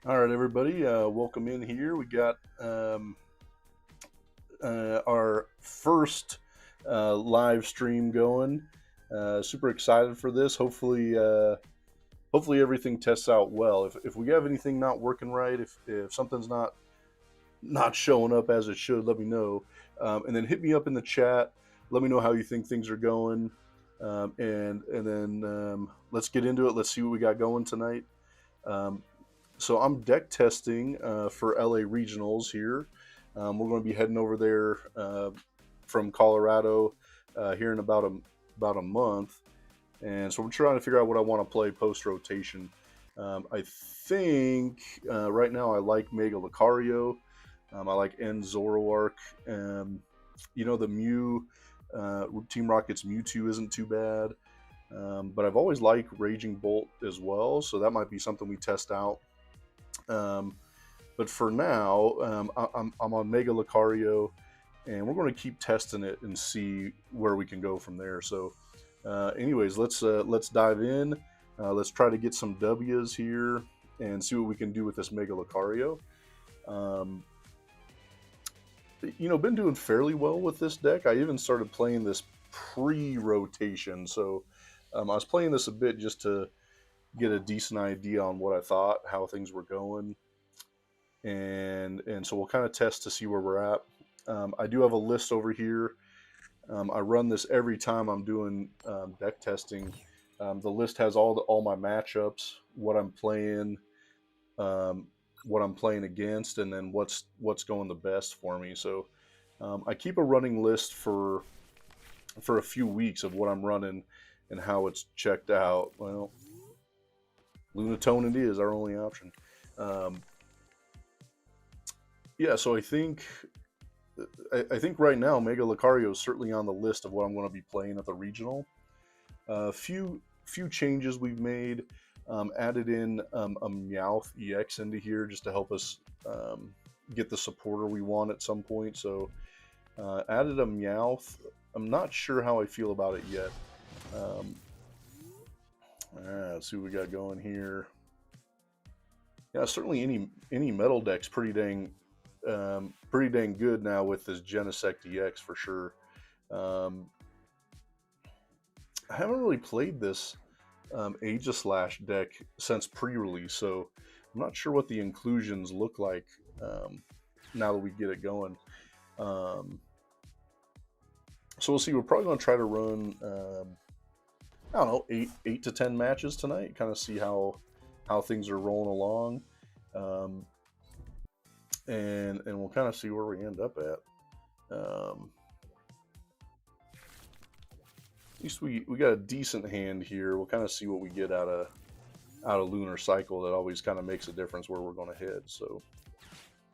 All right, everybody, welcome in here. We got our first live stream going. Super excited for this. Hopefully everything tests out well. If we have anything not working right, if something's not showing up as it should, let me know. And then hit me up in the chat. Let me know how you think things are going. And then let's get into it. Let's see what we got going tonight. Um, so I'm deck testing for LA Regionals here. We're going to be heading over there from Colorado here in about a month, and so we're trying to figure out what I want to play post rotation. I think right now I like Mega Lucario. I like N Zoroark. The Team Rocket's Mewtwo isn't too bad. But I've always liked Raging Bolt as well, so that might be something we test out. Um, but for now, I'm on Mega Lucario, and we're going to keep testing it and see where we can go from there. So, anyways, let's dive in. Let's try to get some W's here and see what we can do with this Mega Lucario. Um, been doing fairly well with this deck. I even started playing this pre-rotation, so I was playing this a bit just to get a decent idea on what I thought, how things were going, and so we'll kind of test to see where we're at. I do have a list over here. I run this every time I'm doing deck testing. The list has all my matchups, um, what I'm playing against, and then what's going the best for me. So I keep a running list for a few weeks of what I'm running and how it's checked out. Well, Lunatone it is our only option. Um, yeah, so I think right now Mega Lucario is certainly on the list of what I'm going to be playing at the regional. Few changes we've made. Added in a Meowth EX into here just to help us get the supporter we want at some point. So added a Meowth. I'm not sure how I feel about it yet. Um, let's see what we got going here. Yeah, certainly any metal deck's pretty dang good now with this Genesect EX for sure. I haven't really played this Aegislash deck since pre-release, so I'm not sure what the inclusions look like now that we get it going. Um, so we'll see. We're probably going to try to run I don't know, eight to 10 matches tonight. Kind of see how things are rolling along, um, and we'll kind of see where we end up at. At least we got a decent hand here. We'll kind of see what we get out of Lunar Cycle. That always kind of makes a difference where we're going to head. So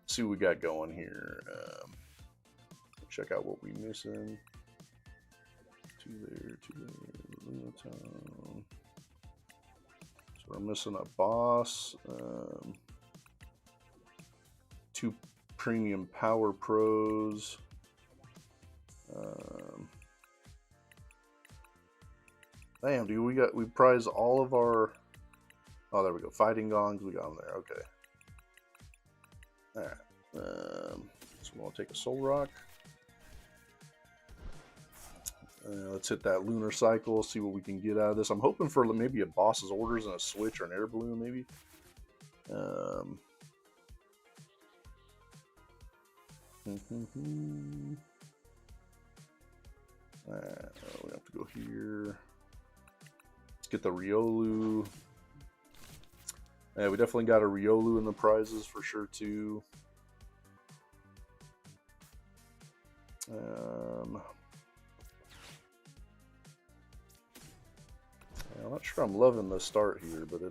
see what we got going here. Check out what we missing. Two there, Lunatone. So we're missing a boss. Two premium power pros. Damn, dude, we prize all of our. Oh, there we go. Fighting gongs, we got them there. Okay. All right. So we'll take a soul rock. Let's hit that lunar cycle. See what we can get out of this. I'm hoping for maybe a boss's orders and a switch or an air balloon, maybe. We have to go here. Let's get the Riolu. We definitely got a Riolu in the prizes for sure too. I'm not sure I'm loving the start here, but I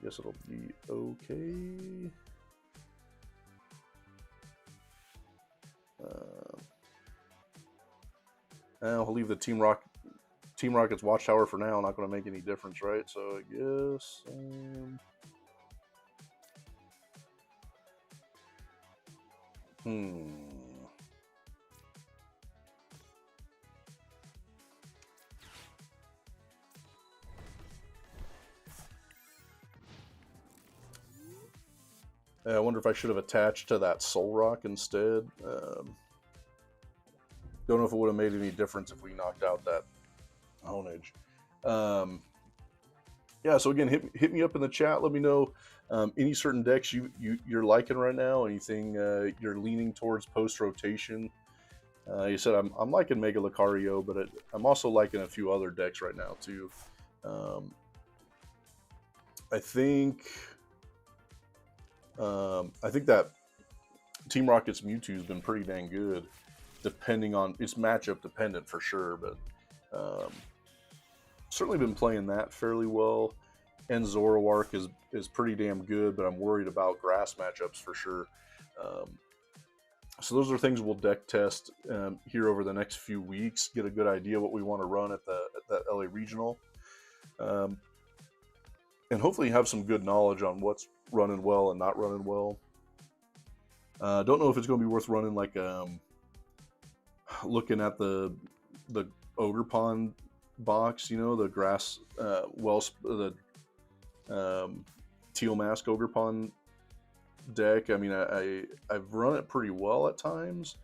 guess it'll be okay. I'll leave the Team Rocket's Watchtower for now. Not going to make any difference, right? So I guess. I wonder if I should have attached to that Soul Rock instead. Don't know if it would have made any difference if we knocked out that Honage. Yeah, so again, hit me up in the chat. Let me know any certain decks you're liking right now. Anything you're leaning towards post rotation. You said I'm liking Mega Lucario, but I'm also liking a few other decks right now too. I think that Team Rocket's Mewtwo's been pretty dang good, depending on it's matchup dependent for sure, but certainly been playing that fairly well. And Zoroark is pretty damn good, but I'm worried about grass matchups for sure. So those are things we'll deck test here over the next few weeks. Get a good idea what we want to run at that LA Regional, and hopefully have some good knowledge on what's running well and not running well. Don't know if it's going to be worth running like looking at the Ogre Pond box, you know, the grass the Teal Mask Ogre Pond deck. I mean, I've run it pretty well at times.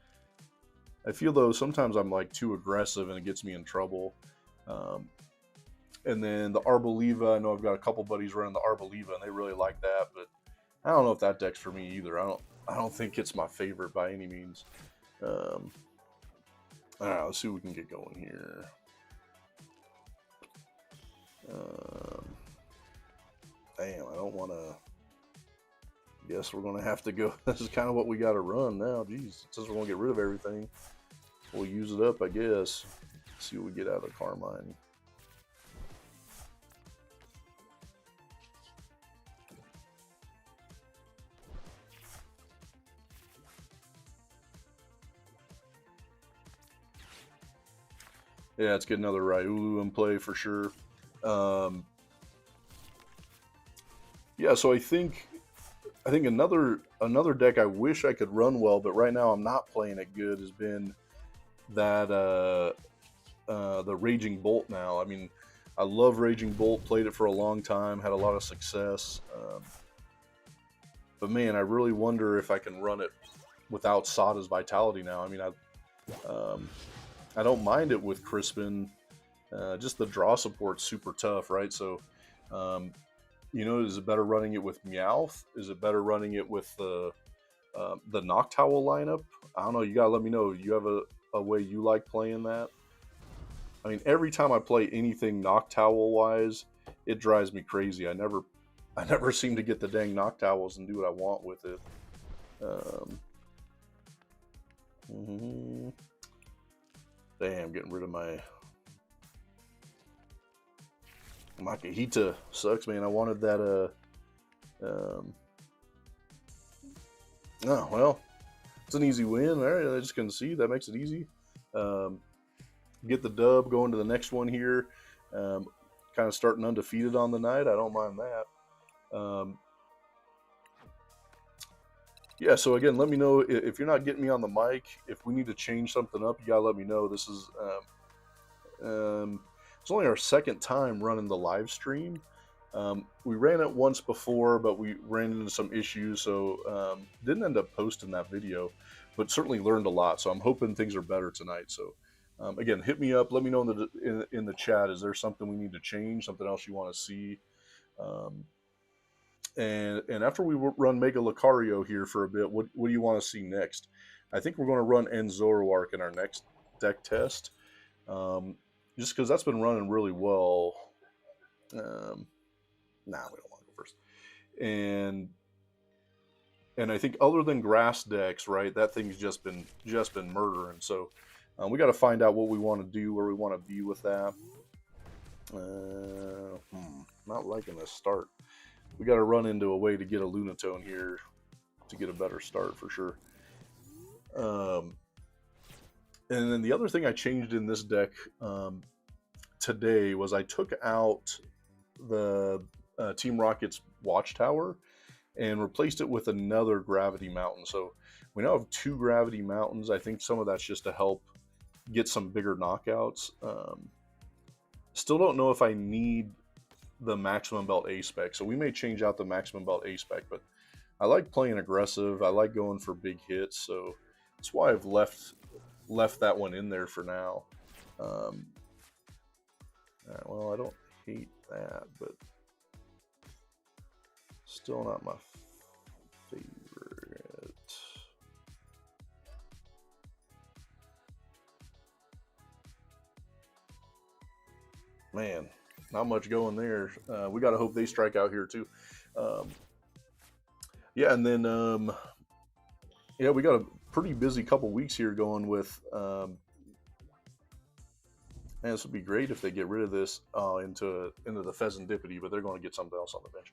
I feel though sometimes I'm like too aggressive and it gets me in trouble. And then the Arboliva, I know I've got a couple buddies running the Arboliva and they really like that, but I don't know if that deck's for me either. I don't think it's my favorite by any means. All right, let's see what we can get going here. Damn, I don't want to. Guess we're going to have to go. This is kind of what we got to run now. Jeez, since we're going to get rid of everything, we'll use it up, I guess. See what we get out of the Carmine. Yeah, let's get another Ryulu in play for sure. Yeah, so I think another deck I wish I could run well, but right now I'm not playing it good, has been that the Raging Bolt now. I mean, I love Raging Bolt, played it for a long time, had a lot of success. But man, I really wonder if I can run it without Sada's Vitality now. I mean, I don't mind it with Crispin. Just the draw support's super tough, right? So, you know, is it better running it with Meowth? Is it better running it with the Noctowl lineup? I don't know. You gotta let me know. You have a way you like playing that? I mean, every time I play anything Noctowl wise, it drives me crazy. I never seem to get the dang Noctowls and do what I want with it. Damn, getting rid of my Kahita sucks, man. I wanted that. Oh well, it's an easy win. All right, I just concede. That makes it easy. Get the dub. Going to the next one here. Kind of starting undefeated on the night. I don't mind that. Yeah. So again, let me know if you're not getting me on the mic. If we need to change something up, you gotta let me know. This is. It's only our second time running the live stream. We ran it once before, but we ran into some issues, so didn't end up posting that video, but certainly learned a lot. So I'm hoping things are better tonight. So again, hit me up. Let me know in the chat. Is there something we need to change? Something else you want to see? And after we run Mega Lucario here for a bit, what do you want to see next? I think we're going to run Zoroark in our next deck test. Just because that's been running really well. Nah, we don't want to go first. And I think other than grass decks, right, that thing's just been murdering. So we got to find out what we want to do, where we want to be with that. Not liking this start. We got to run into a way to get a Lunatone here to get a better start for sure. And then the other thing I changed in this deck today was I took out the Team Rocket's Watchtower and replaced it with another Gravity Mountain. So we now have 2 Gravity Mountains. I think some of that's just to help get some bigger knockouts. Still don't know if I need the Maximum Belt A spec, so we may change out the Maximum Belt A spec, but I like playing aggressive. I like going for big hits, so that's why I've left that one in there for now. All right, well, I don't hate that, but still not my favorite. Man, not much going there. We got to hope they strike out here too. Um, yeah, and then yeah, we got a pretty busy couple weeks here going with. Man, this would be great if they get rid of this into the Pheasantipity, but they're going to get something else on the bench.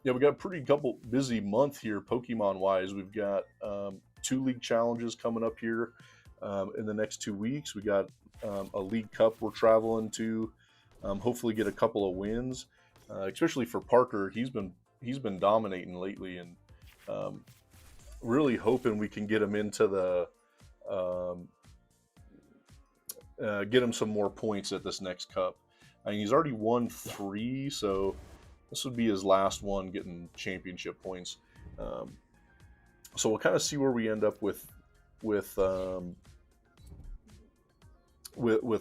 Yeah, we got a pretty busy month here, Pokemon wise. We've got 2 league challenges coming up here in the next 2 weeks. We got a League Cup we're traveling to. Hopefully, get a couple of wins, especially for Parker. He's been dominating lately, and really hoping we can get him into the get him some more points at this next cup. I mean, he's already won 3, so this would be his last one getting championship points. So we'll kind of see where we end up with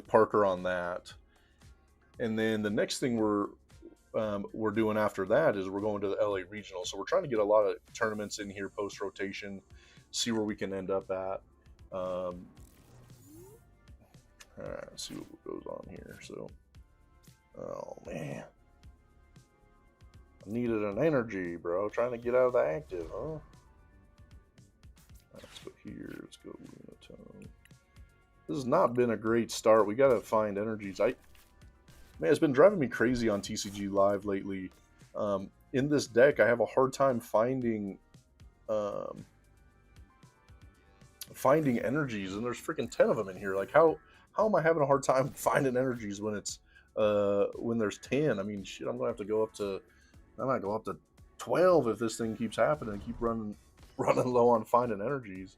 Parker on that. And then the next thing we're doing after that is we're going to the LA Regional. So we're trying to get a lot of tournaments in here post rotation, see where we can end up at. All right, let's see what goes on here. So, oh man, I needed an energy, bro. Trying to get out of the active, huh? Let's go here. Let's go Lunatone. This has not been a great start. We got to find energies. Man, it's been driving me crazy on TCG Live lately. In this deck, I have a hard time finding energies, and there's freaking 10 of them in here. Like, how am I having a hard time finding energies when it's when there's 10? I mean, shit, I might go up to 12 if this thing keeps happening and keep running low on finding energies.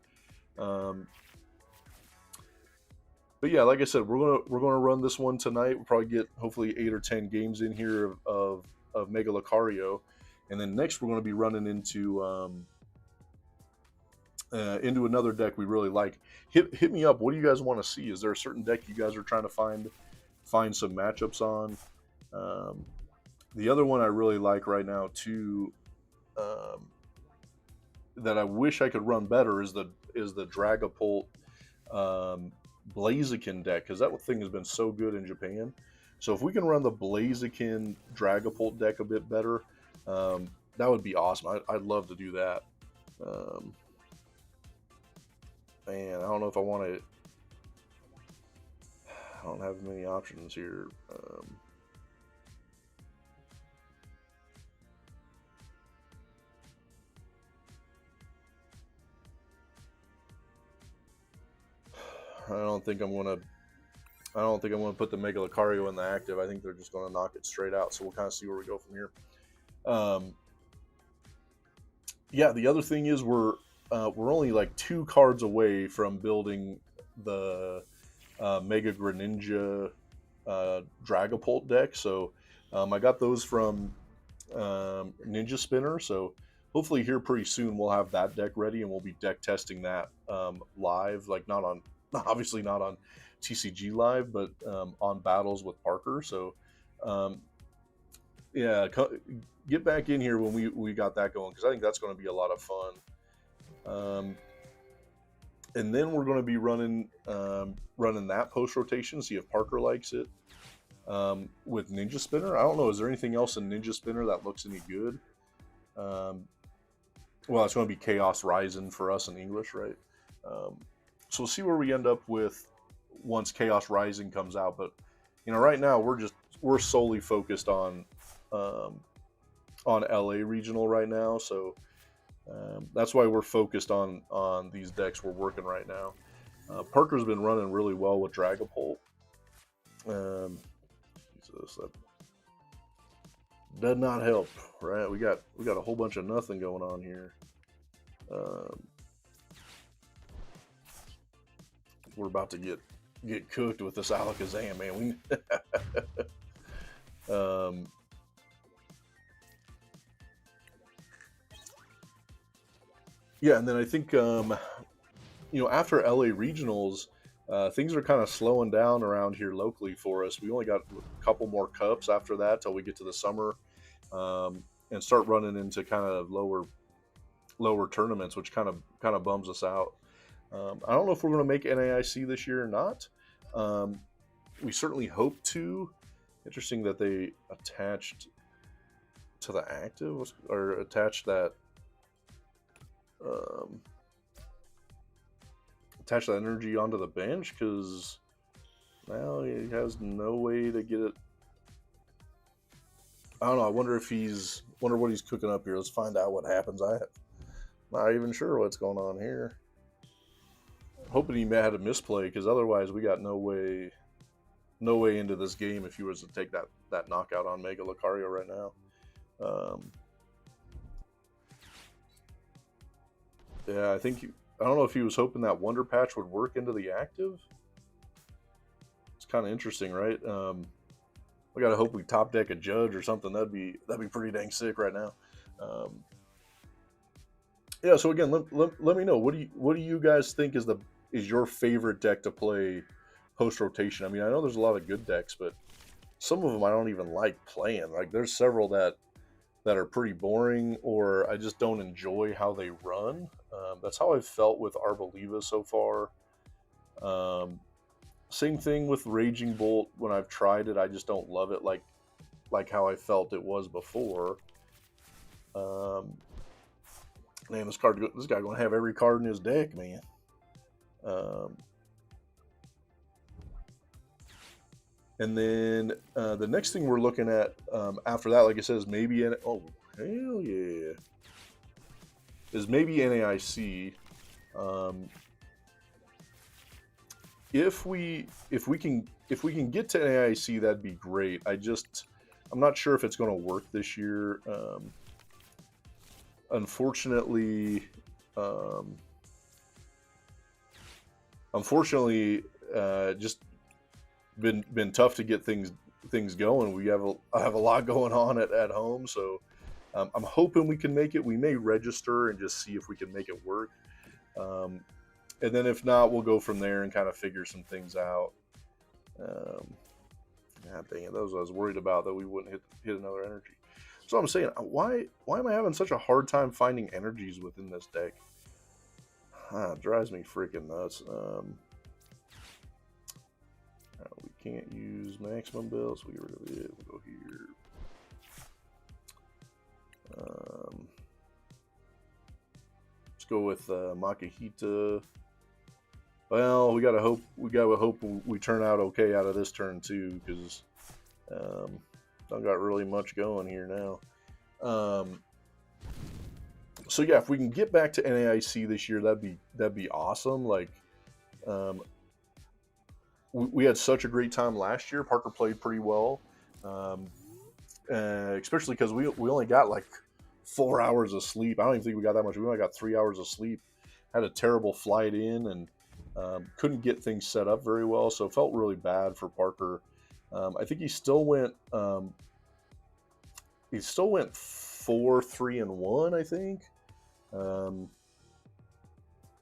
But yeah, like I said, we're gonna run this one tonight. We'll probably get hopefully 8 or 10 games in here of Mega Lucario, and then next we're gonna be running into another deck we really like. Hit me up. What do you guys want to see? Is there a certain deck you guys are trying to find some matchups on? The other one I really like right now too, that I wish I could run better is the Dragapult Blaziken deck, because that thing has been so good in Japan. So if we can run the Blaziken Dragapult deck a bit better, that would be awesome. I'd love to do that. Man, I don't know if I want to. I don't have many options here. I don't think I'm gonna put the Mega Lucario in the active. I think they're just gonna knock it straight out. So we'll kind of see where we go from here. Yeah, the other thing is we're only like 2 cards away from building the Mega Greninja Dragapult deck. So I got those from Ninja Spinner. So hopefully here pretty soon we'll have that deck ready, and we'll be deck testing that live, like obviously not on TCG Live, but on Battles with Parker. So yeah, get back in here when we got that going, because I think that's going to be a lot of fun. And then we're going to be running that post rotation, see if Parker likes it. With Ninja Spinner, I don't know. Is there anything else in Ninja Spinner that looks any good? Well, it's going to be Chaos Rising for us in English, right? So we'll see where we end up with once Chaos Rising comes out. But right now we're solely focused on LA Regional right now. So that's why we're focused on these decks we're working right now. Parker's been running really well with Dragapult. Jesus, that does not help, right? We got a whole bunch of nothing going on here. We're about to get cooked with this Alakazam, man. yeah, and then I think after LA regionals, things are kind of slowing down around here locally for us. We only got a couple more cups after that till we get to the summer, and start running into kind of lower tournaments, which kind of bums us out. I don't know if we're going to make NAIC this year or not. Um, we certainly hope to. Interesting that they attached to the active or attached that um, attach that energy onto the bench because now he has no way to get it. I don't know. I wonder what he's cooking up here. Let's find out what happens. I'm not even sure what's going on here. Hoping he had a misplay because otherwise we got no way into this game if he was to take that knockout on Mega Lucario right now. Yeah, I don't know if he was hoping that Wonder Patch would work into the active. It's kind of interesting, right? We gotta hope we top deck a Judge or something. That'd be pretty dang sick right now. Um, yeah. So again, let me know what do you guys think is your favorite deck to play post rotation? I mean, I know there's a lot of good decks, but some of them I don't even like playing. Like there's several that are pretty boring, or I just don't enjoy how they run. That's how I've felt with Arboliva so far. Um, Same thing with Raging Bolt. When I've tried it, I just don't love it like how I felt it was before. Um, Man, this guy going to have every card in his deck, man. Um, and then the next thing we're looking at after that, like I said, is maybe oh hell yeah, is maybe NAIC. Um, if we can get to NAIC, that'd be great. I'm not sure if it's going to work this year. Unfortunately, um, just been tough to get things going. I have a lot going on at home, so I'm hoping we can make it. We may register and just see if we can make it work. Um, and then if not, we'll go from there and kind of figure some things out. Um, God dang it, those I was worried about that we wouldn't hit another energy. So I'm saying, why am I having such a hard time finding energies within this deck? It drives me freaking nuts. We can't use maximum build, so we get rid of it. We'll go here. Let's go with Makihita. Well, we gotta hope we turn out okay out of this turn too, because don't got really much going here now. So yeah, if we can get back to NAIC this year, that'd be awesome. Like, we had such a great time last year. Parker played pretty well, especially because we only got like 4 hours of sleep. I don't even think we got that much. We only got 3 hours of sleep. Had a terrible flight in and couldn't get things set up very well, so it felt really bad for Parker. I think he still went 4-3-1, I think,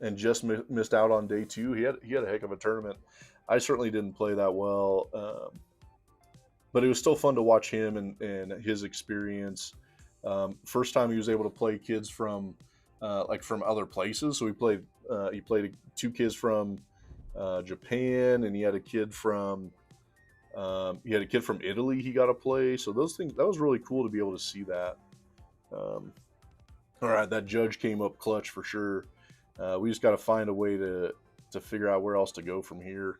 and just missed out on day two. He had a heck of a tournament. I certainly didn't play that well, but it was still fun to watch him and his experience. First time he was able to play kids from from other places. So he played two kids from Japan, and he had a kid from Italy he got to play. So that was really cool to be able to see that. All right, that Judge came up clutch for sure. We just got to find a way to figure out where else to go from here.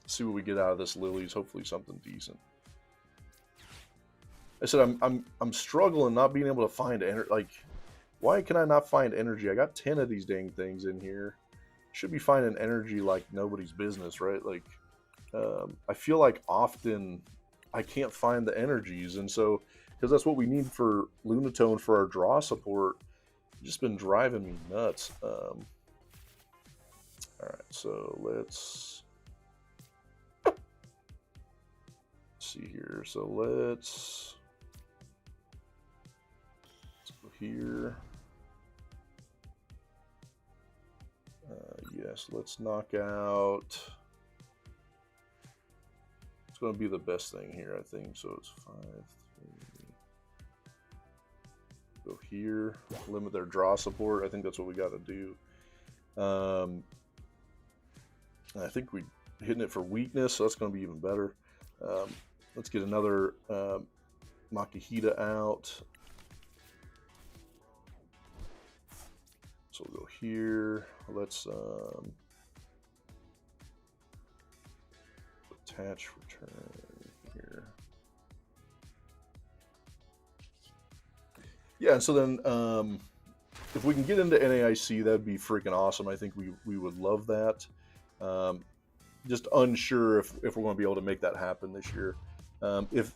See what we get out of this Lilies. Hopefully something decent. I said I'm struggling not being able to find energy. Like, why can I not find energy? I got 10 of these dang things in here. Should be finding energy like nobody's business, right? Like, I feel like often I can't find the energies, and so because that's what we need for Lunatone for our draw support, just been driving me nuts. All right, so let's see here. So let's here. Yes, let's knock out. It's going to be the best thing here, I think. So it's 5, 3. Go here. Limit their draw support. I think that's what we got to do. I think we're hitting it for weakness, so that's going to be even better. Let's get another Makihita out. So we'll go here. Let's attach return here. Yeah, and so then if we can get into NAIC, that'd be freaking awesome. I think we would love that. Just unsure if we're going to be able to make that happen this year. If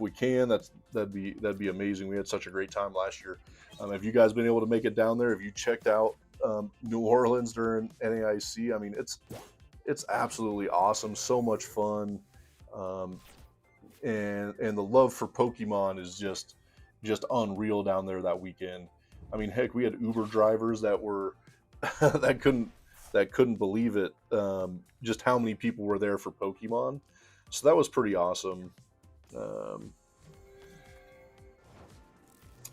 we can, that'd be amazing. We had such a great time last year. Have you guys been able to make it down there? Have you checked out New Orleans during NAIC? I mean, it's absolutely awesome. So much fun, and the love for Pokemon is just unreal down there that weekend. I mean, heck, we had Uber drivers that were that couldn't believe it. Just how many people were there for Pokemon. So that was pretty awesome. All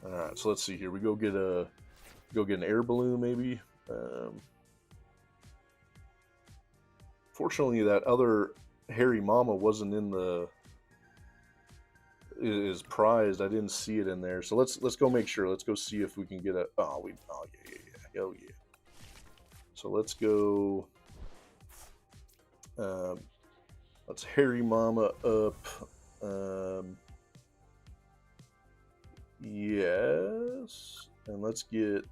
right, so let's see here. We go get an air balloon maybe. Fortunately, that other hairy mama wasn't in the is prized. I didn't see it in there. So let's go make sure. Let's go see if we can get a. Oh yeah. So let's go. Let's hairy mama up. Yes, and let's get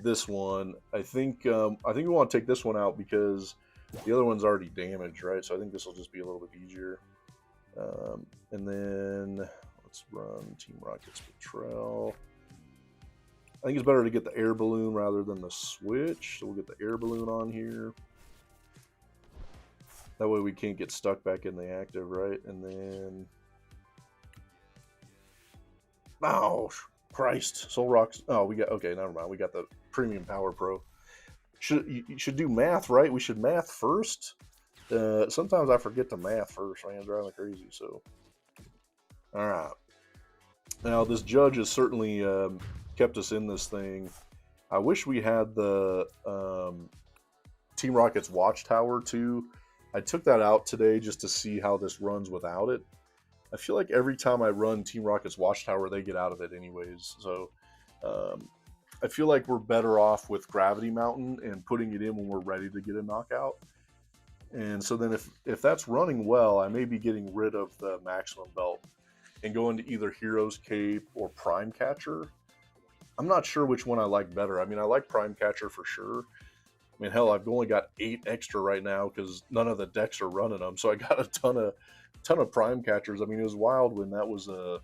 this one. I think we want to take this one out because the other one's already damaged, right? So I think this will just be a little bit easier. And then let's run Team Rocket's Betrayal. I think it's better to get the air balloon rather than the switch. So we'll get the air balloon on here. That way we can't get stuck back in the active, right? And then... Oh, Christ. Soul Rocks. Oh, we got... Okay, never mind. We got the Premium Power Pro. You should do math, right? We should math first. Sometimes I forget to math first, man. It's driving me crazy, so... Alright. Now, this judge has certainly kept us in this thing. I wish we had the Team Rocket's Watchtower, too. I took that out today just to see how this runs without it. I feel like every time I run Team Rocket's Watchtower, they get out of it anyways. So I feel like we're better off with Gravity Mountain and putting it in when we're ready to get a knockout. And so then if that's running well, I may be getting rid of the Maximum Belt and going to either Hero's Cape or Prime Catcher. I'm not sure which one I like better. I mean, I like Prime Catcher for sure. I mean, hell, I've only got 8 extra right now because none of the decks are running them. So I got a ton of Prime Catchers. I mean, it was wild when that was I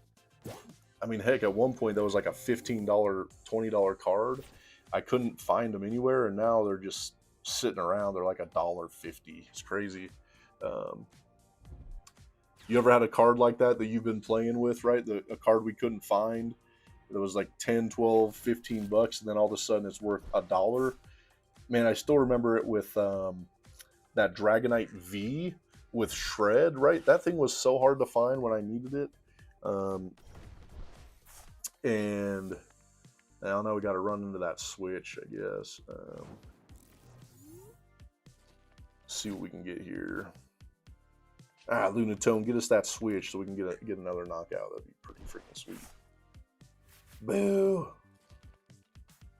mean, heck, at one point that was like a $15, $20 card. I couldn't find them anywhere, and now they're just sitting around. They're like $1.50. It's crazy. You ever had a card like that you've been playing with, right? A card we couldn't find. It was like 10, 12, 15 bucks, and then all of a sudden it's worth $1. Man, I still remember it with that Dragonite V with Shred, right? That thing was so hard to find when I needed it. And now we got to run into that switch, I guess. See what we can get here. Lunatone, get us that switch so we can get another knockout. That'd be pretty freaking sweet. Boo!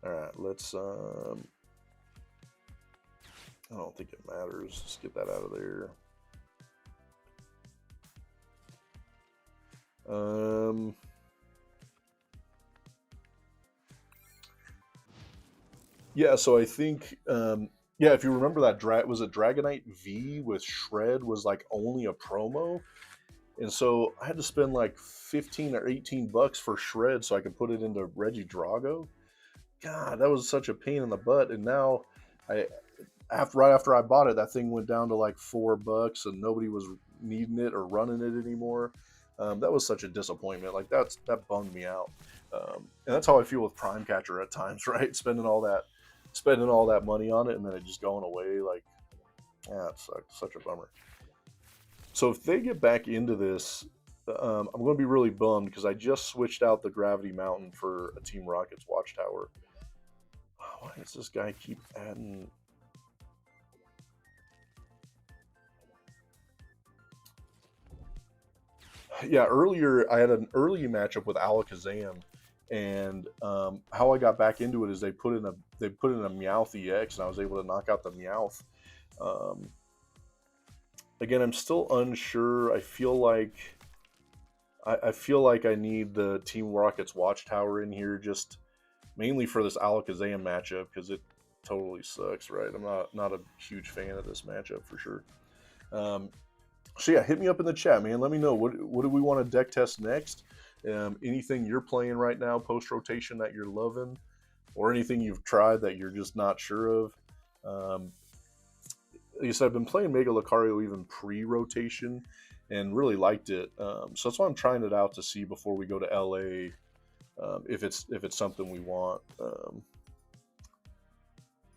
Alright, let's... I don't think it matters. Just get that out of there. Yeah, so I think... yeah, if you remember that, was it Dragonite V with Shred was like only a promo? And so I had to spend like 15 or 18 bucks for Shred so I could put it into Regidrago. God, that was such a pain in the butt. And now, right after I bought it, that thing went down to like $4 and nobody was needing it or running it anymore. That was such a disappointment. Like that bummed me out. And that's how I feel with Prime Catcher at times, right? Spending all that money on it, and then it just going away. Like, yeah, it's such a bummer. So if they get back into this, I'm going to be really bummed because I just switched out the Gravity Mountain for a Team Rocket's Watchtower. Why does this guy keep adding? Yeah, earlier I had an early matchup with Alakazam, and how I got back into it is they put in a Meowth EX, and I was able to knock out the Meowth. Um, Again, I'm still unsure. I feel like I need the Team Rocket's Watchtower in here just mainly for this Alakazam matchup because it totally sucks, right? I'm not a huge fan of this matchup for sure. Um, so yeah, hit me up in the chat, man. Let me know what do we want to deck test next. Anything you're playing right now post rotation that you're loving, or anything you've tried that you're just not sure of. Um, like I said, I've been playing Mega Lucario even pre-rotation and really liked it. So that's why I'm trying it out to see before we go to LA if it's something we want. All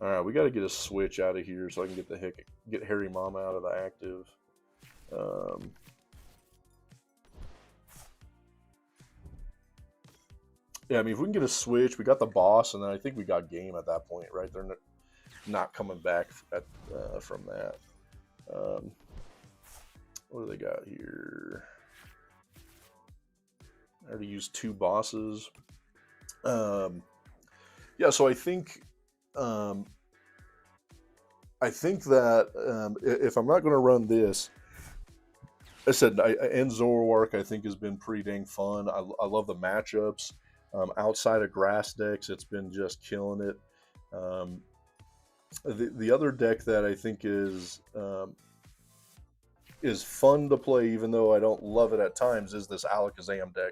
right, we got to get a switch out of here so I can get Harry Mama out of the active. Yeah, I mean, if we can get a switch, we got the boss, and then I think we got game at that point, right? They're not coming back from that. What do they got here? I already used 2 bosses. Yeah, so I think that if I'm not going to run this, I said and Zoroark I think has been pretty dang fun. I love the matchups. Outside of grass decks, it's been just killing it. Um, the other deck that I think is fun to play, even though I don't love it at times, is this Alakazam deck.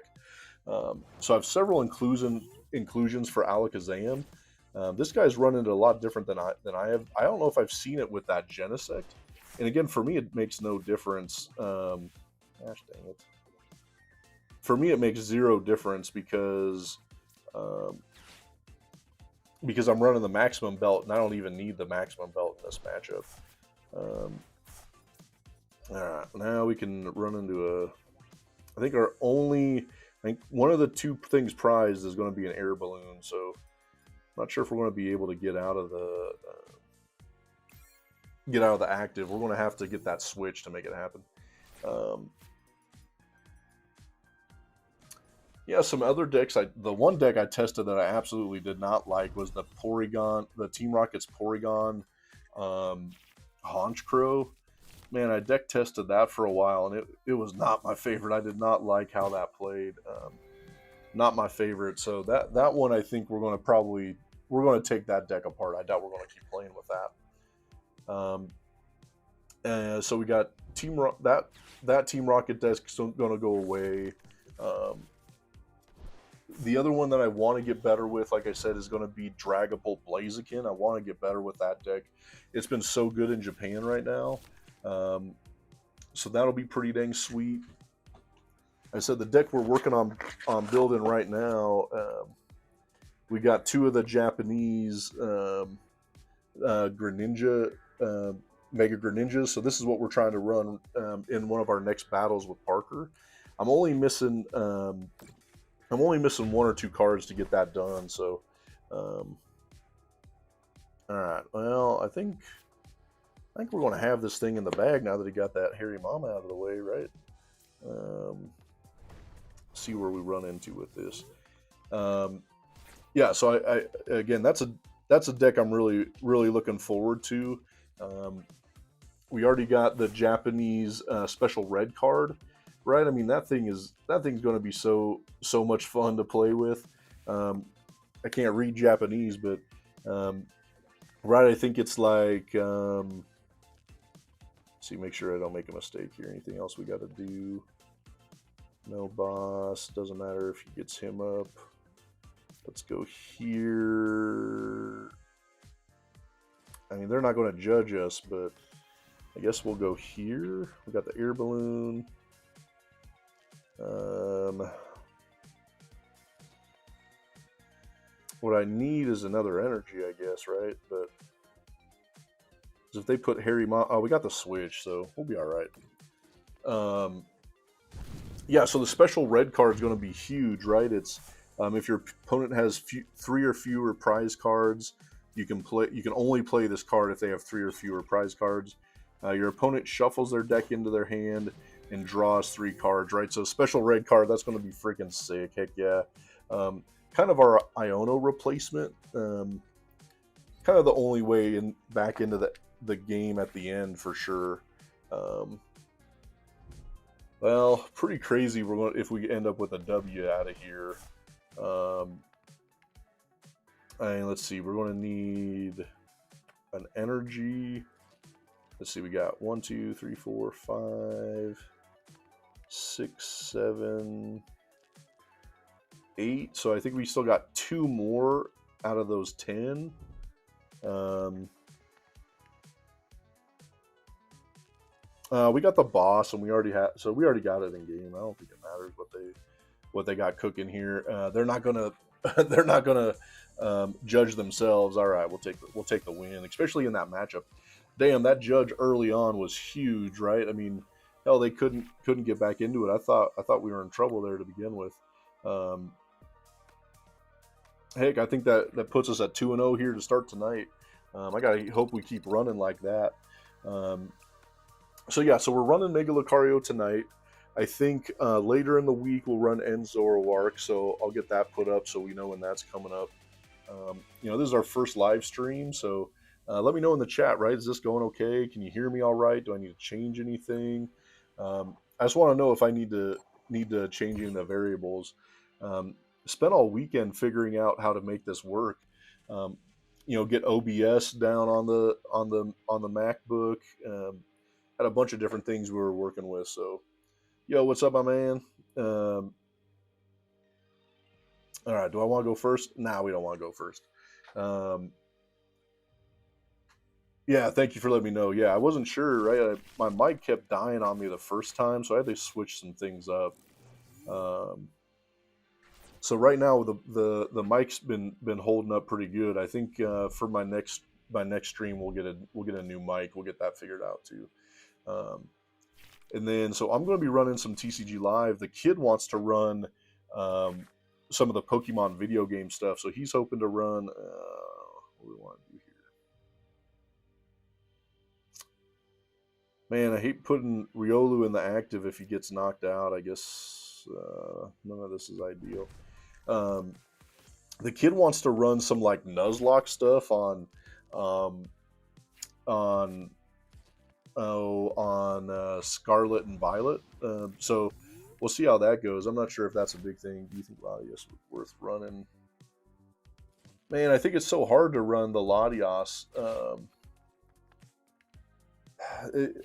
So I have several inclusions for Alakazam. This guy's running it a lot different than I have. I don't know if I've seen it with that Genesect. And again, for me, it makes no difference. Gosh dang it. For me, it makes zero difference um, because I'm running the maximum belt, and I don't even need the maximum belt in this matchup. Um, all right, now we can run into I think one of the 2 things prized is going to be an air balloon. So I'm not sure if we're going to be able to get out of the active. We're going to have to get that switch to make it happen. Yeah, some other decks. The one deck I tested that I absolutely did not like was the Team Rocket's Porygon Haunch Crow. Man, I deck tested that for a while, and it was not my favorite. I did not like how that played. Not my favorite. So that one, I think we're going to take that deck apart. I doubt we're going to keep playing with that. So we got that Team Rocket deck's going to go away. The other one that I want to get better with, like I said, is going to be Dragapult Blaziken. I want to get better with that deck. It's been so good in Japan right now. So that'll be pretty dang sweet. I said the deck we're working on building right now, we got 2 of the Japanese Greninja, Mega Greninjas. So this is what we're trying to run in one of our next battles with Parker. I'm only missing 1 or 2 cards to get that done. So, all right. Well, I think we're going to have this thing in the bag now that he got that Harry Mama out of the way, right? See where we run into with this. Yeah. So I again, that's a deck I'm really looking forward to. We already got the Japanese special red card, right? I mean, that thing's going to be so much fun to play with. I can't read Japanese, but right, I think it's like. See, make sure I don't make a mistake here. Anything else we got to do? No boss. Doesn't matter if he gets him up. Let's go here. I mean, they're not going to judge us, but I guess we'll go here. We got the air balloon. what I need is another energy, I guess, right? But if they put oh, we got the switch, so we'll be all right. Yeah, so the special red card is going to be huge, right? It's if your opponent has 3 or fewer prize cards, you can play. You can only play this card if they have 3 or fewer prize cards. Your opponent shuffles their deck into their hand and draws 3 cards, right? So special red card, that's going to be freaking sick. Heck yeah. Kind of our Iono replacement. Kind of the only way back into the game at the end for sure. Well, pretty crazy. We're going if we end up with a W out of here. And let's see. We're going to need an energy. Let's see. We got 1, 2, 3, 4, 5, 6, 7, 8. So I think we still got 2 more out of those 10. We got the boss, and we already got it in game. I don't think it matters what they got cooking here. They're not gonna judge themselves. All right, we'll take the win, especially in that matchup. Damn, that judge early on was huge, right? I mean, hell, they couldn't get back into it. I thought we were in trouble there to begin with. Heck, I think that puts us at 2-0 here to start tonight. I gotta hope we keep running like that. So yeah, so we're running Mega Lucario tonight. I think later in the week we'll run Zoroark, so I'll get that put up so we know when that's coming up. This is our first live stream, so let me know in the chat, right? Is this going okay? Can you hear me all right? Do I need to change anything? I just want to know if I need to change any of the variables. Spent all weekend figuring out how to make this work. Get OBS down on the MacBook. Had a bunch of different things we were working with. So, yo, what's up, my man? All right, do I want to go first? Nah, we don't want to go first. Yeah, thank you for letting me know. Yeah, I wasn't sure, right? My mic kept dying on me the first time, so I had to switch some things up. So right now the mic's been holding up pretty good. I think for my next stream we'll get a new mic. We'll get that figured out too. And then, so I'm going to be running some TCG Live. The kid wants to run some of the Pokemon video game stuff, so he's hoping to run. What do we want to do here? Man, I hate putting Riolu in the active if he gets knocked out. I guess none of this is ideal. The kid wants to run some like Nuzlocke stuff on Scarlet and Violet. So we'll see how that goes. I'm not sure if that's a big thing. Do you think Latios was worth running? Man, I think it's so hard to run the Latios.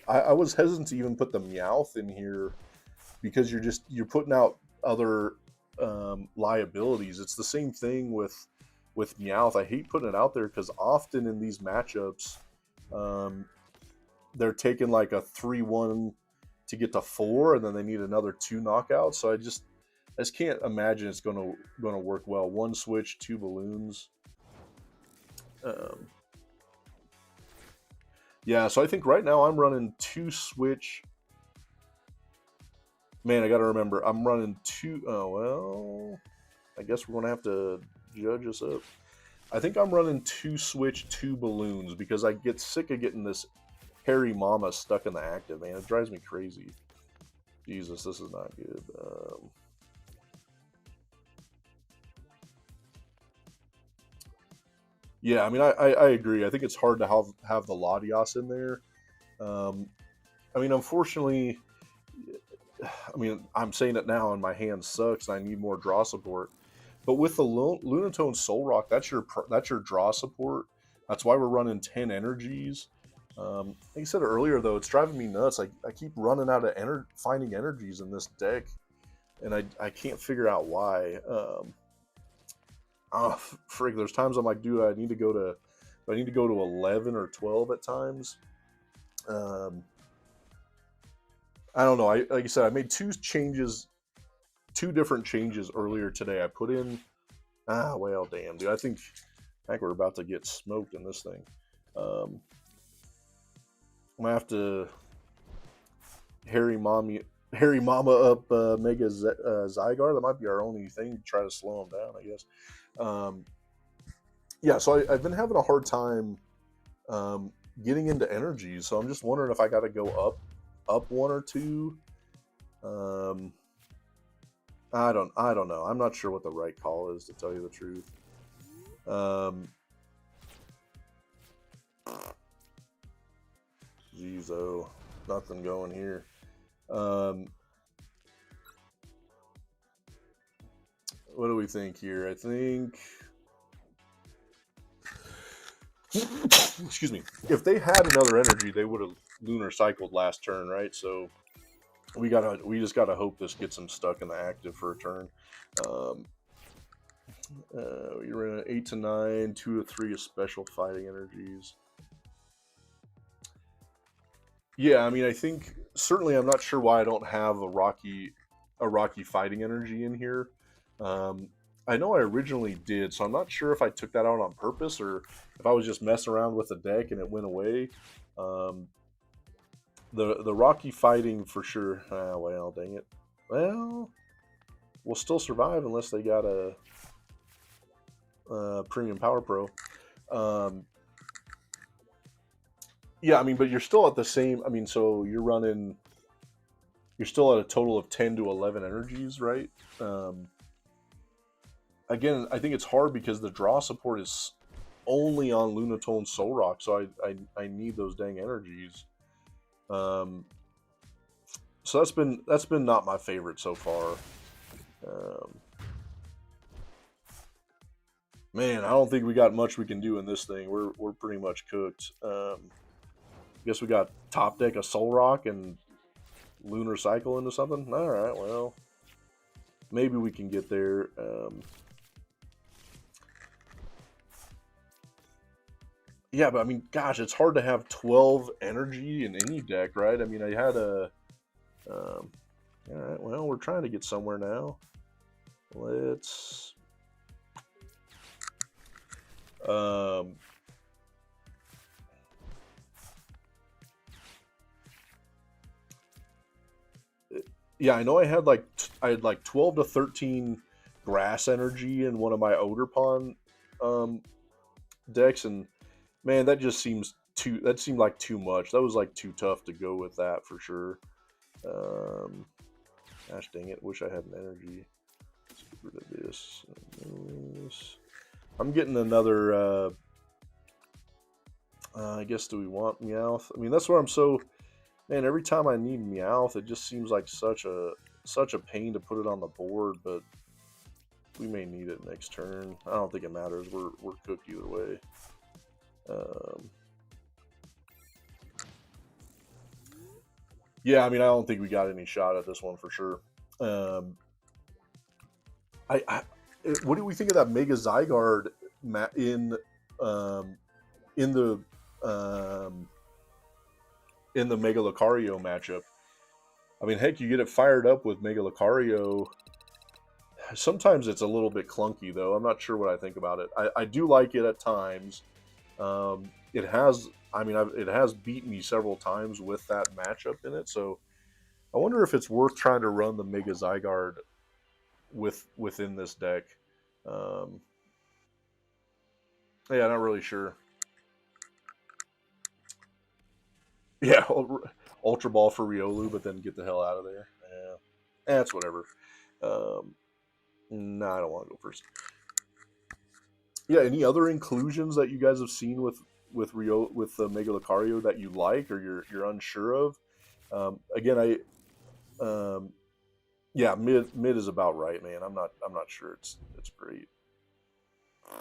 I was hesitant to even put the Meowth in here because you're putting out other liabilities. It's the same thing with Meowth. I hate putting it out there because often in these matchups, they're taking like a 3-1 to get to 4, and then they need another 2 knockouts. So I just can't imagine it's gonna work well. 1 switch, 2 balloons. Yeah, so I think right now I'm running 2 switch. Man, I gotta remember I'm running 2. Oh well, I guess we're gonna have to judge us up. I think I'm running 2 switch, 2 balloons because I get sick of getting this hairy mama stuck in the active, man. It drives me crazy. Jesus, this is not good. Yeah, I mean, I agree. I think it's hard to have the Latios in there. I mean, unfortunately, I mean, I'm saying it now, and my hand sucks, and I need more draw support. But with the Lunatone Soul Rock, that's your draw support. That's why we're running 10 energies. Like I said earlier, though, it's driving me nuts. I keep running out of finding energies in this deck, and I can't figure out why. Frig, there's times I'm like, dude, I need to go to 11 or 12 at times. I don't know. Like I said, I made 2 different changes earlier today. I put in Ah, well, damn, dude. I think we're about to get smoked in this thing. I'm gonna have to Harry Mama up Mega Zygarde. That might be our only thing to try to slow him down, I guess. Yeah, so I've been having a hard time getting into energies. So I'm just wondering if I got to go up one or two. I don't know. I'm not sure what the right call is, to tell you the truth. Geez, oh, nothing going here. What do we think here? I think, excuse me, if they had another energy, they would have lunar cycled last turn, right? So we just gotta hope this gets them stuck in the active for a turn. We ran an 8 to 9, 2 to 3 of special fighting energies. Yeah, I mean, I think certainly I'm not sure why I don't have a rocky fighting energy in here. I know I originally did, so I'm not sure if I took that out on purpose or if I was just messing around with the deck and it went away. The rocky fighting for sure. Well, dang it. Well, we'll still survive unless they got a premium power pro. Yeah, I mean, but you're still at the same. I mean, so you're still at a total of 10 to 11 energies, right? Again, I think it's hard because the draw support is only on Lunatone Soul Rock, so I need those dang energies. So that's been not my favorite so far. Man, I don't think we got much we can do in this thing. We're pretty much cooked. Guess we got top deck a Soul Rock and Lunar Cycle into something. All right, well, maybe we can get there. Yeah, but I mean, gosh, it's hard to have 12 energy in any deck, right? I mean, I had a. All right, well, we're trying to get somewhere now. Let's. Yeah, I know I had like 12 to 13 grass energy in one of my Oderpon decks, and man, that just seems too. That seemed like too much. That was like too tough to go with that for sure. Gosh dang it! Wish I had an energy. Let's get rid of this. I'm getting another. I guess, do we want Meowth? I mean, that's where I'm so. Man, every time I need Meowth, it just seems like such a pain to put it on the board. But we may need it next turn. I don't think it matters. We're cooked either way. Yeah, I mean, I don't think we got any shot at this one for sure. What do we think of that Mega Zygarde in the Mega Lucario matchup? I mean, heck, you get it fired up with Mega Lucario. Sometimes it's a little bit clunky, though. I'm not sure what I think about it. I do like it at times. It has, I mean, it has beaten me several times with that matchup in it. So I wonder if it's worth trying to run the Mega Zygarde within this deck. Yeah, not really sure. Yeah, Ultra Ball for Riolu, but then get the hell out of there. Yeah, that's whatever. No, I don't want to go first. Yeah, any other inclusions that you guys have seen with the Mega Lucario that you like or you're unsure of? Again, yeah, mid is about right, man. I'm not sure it's great. I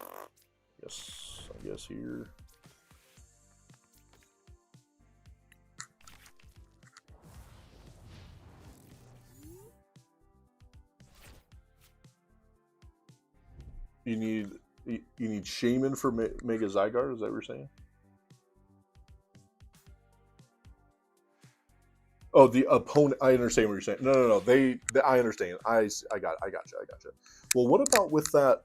guess here. You need Shaman for Mega Zygarde. Is that what you're saying? Oh, the opponent. I understand what you're saying. No, no, no. I understand. I got you. I got you. Well, what about with that?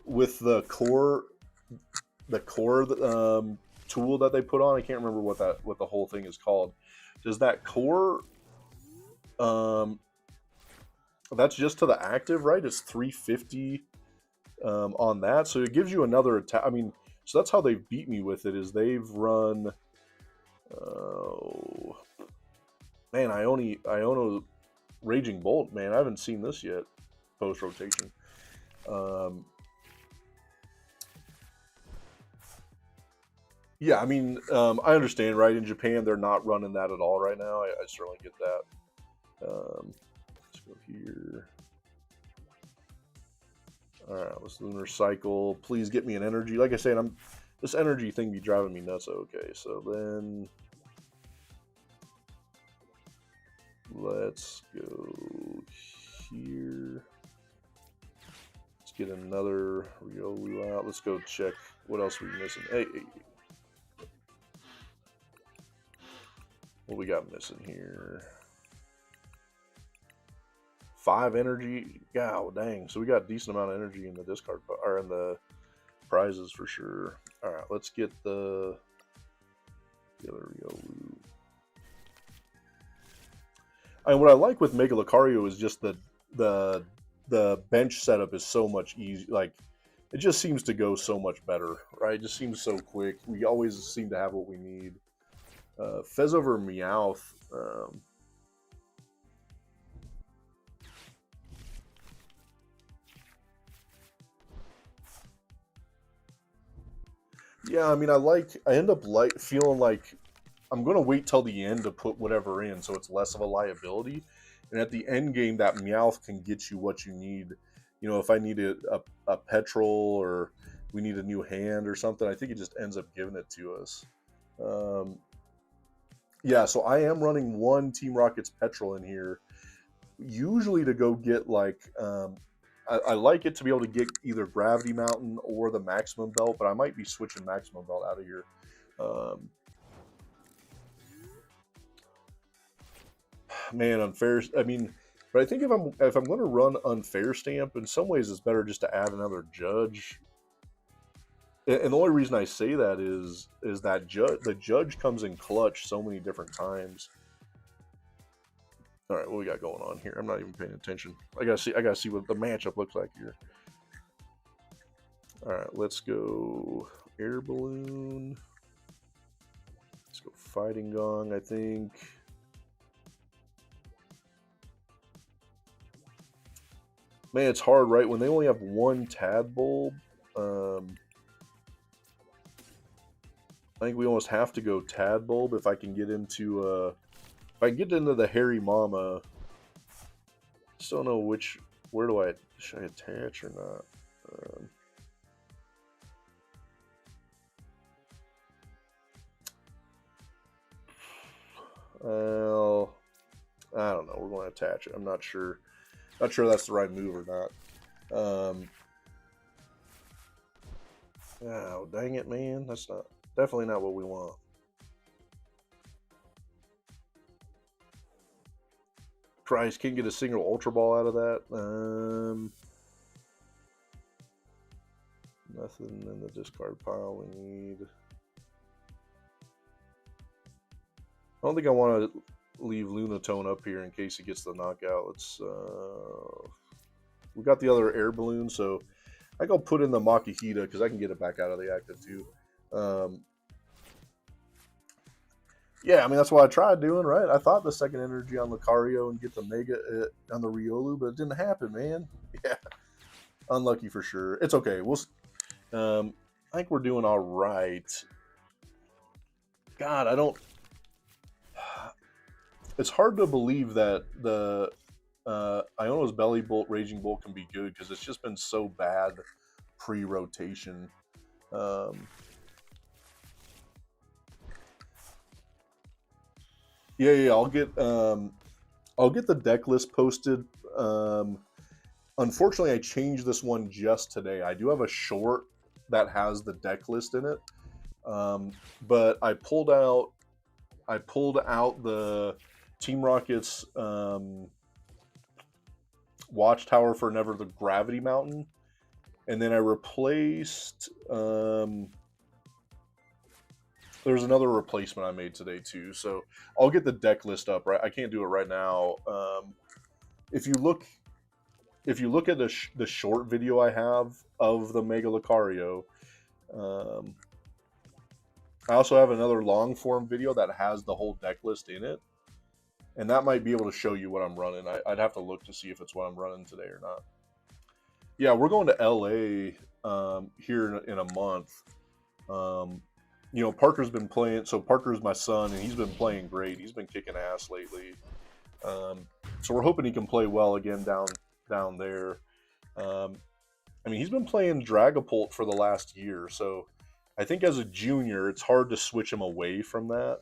With the core tool that they put on. I can't remember what the whole thing is called. Does that core? Um, that's just to the active, right? It's 350 on that, so it gives you another attack. I mean, so that's how they've beat me with it. Is they've run. Oh man, Iono Raging Bolt. Man, I haven't seen this yet. Post rotation. Um, yeah, I mean, I understand, right? In Japan, they're not running that at all right now. I certainly get that. Let's go here. All right, let's lunar cycle. Please get me an energy. Like I said, this energy thing be driving me nuts. Okay, so then let's go here. Let's get another Riolu out. Let's go check what else we missing. Hey, what we got missing here? 5 energy. God dang. So we got a decent amount of energy in the discard or in the prizes for sure. All right, let's get the other Riolu. And what I like with Mega Lucario is just the bench setup is so much easy. Like it just seems to go so much better, right? It just seems so quick. We always seem to have what we need. Fez over Meowth. Yeah, I mean, I end up feeling like I'm going to wait till the end to put whatever in so it's less of a liability. And at the end game, that Meowth can get you what you need. You know, if I need a petrol or we need a new hand or something, I think it just ends up giving it to us. Yeah, so I am running one Team Rocket's petrol in here, usually to go get like I like it to be able to get either Gravity Mountain or the Maximum Belt, but I might be switching Maximum Belt out of here. Man, unfair. I mean, but I think if I'm going to run unfair stamp, in some ways it's better just to add another judge. And the only reason I say that is that the judge comes in clutch so many different times. All right, what we got going on here? I'm not even paying attention. I gotta see what the matchup looks like here. All right, let's go air balloon. Let's go fighting gong. I think. Man, it's hard, right? When they only have one Tadbulb, I think we almost have to go Tadbulb if I can get into if I can get into the Hairy Mama. Just don't know where should I attach or not? Well, I don't know. We're going to attach it. I'm not sure. Not sure that's the right move or not. Oh, dang it, man. That's definitely not what we want. Christ, can't get a single Ultra Ball out of that. Nothing in the discard pile we need. I don't think I want to leave Lunatone up here in case he gets the knockout. Let's. We got the other air balloon, so I go put in the Makihita because I can get it back out of the active too. Yeah, I mean that's what I tried doing, right? I thought the second energy on Lucario and get the Mega on the Riolu, but it didn't happen, man. Yeah, unlucky for sure. It's okay. I think we're doing all right. God, I don't. It's hard to believe that the Iono's Belly Bolt, Raging Bolt can be good because it's just been so bad pre-rotation. Yeah, I'll get the deck list posted. Unfortunately, I changed this one just today. I do have a short that has the deck list in it, but I pulled out I pulled out the Team Rocket's Watchtower for Never the Gravity Mountain, and then I replaced. There's another replacement I made today too, so I'll get the deck list up. Right, I can't do it right now. If you look at the short video I have of the Mega Lucario, I also have another long form video that has the whole deck list in it, and that might be able to show you what I'm running. I'd have to look to see if it's what I'm running today or not. Yeah, we're going to LA here in a month. You know, Parker's been playing. So Parker's my son, and he's been playing great. He's been kicking ass lately. So we're hoping he can play well again down there. I mean, he's been playing Dragapult for the last year, so I think as a junior, it's hard to switch him away from that.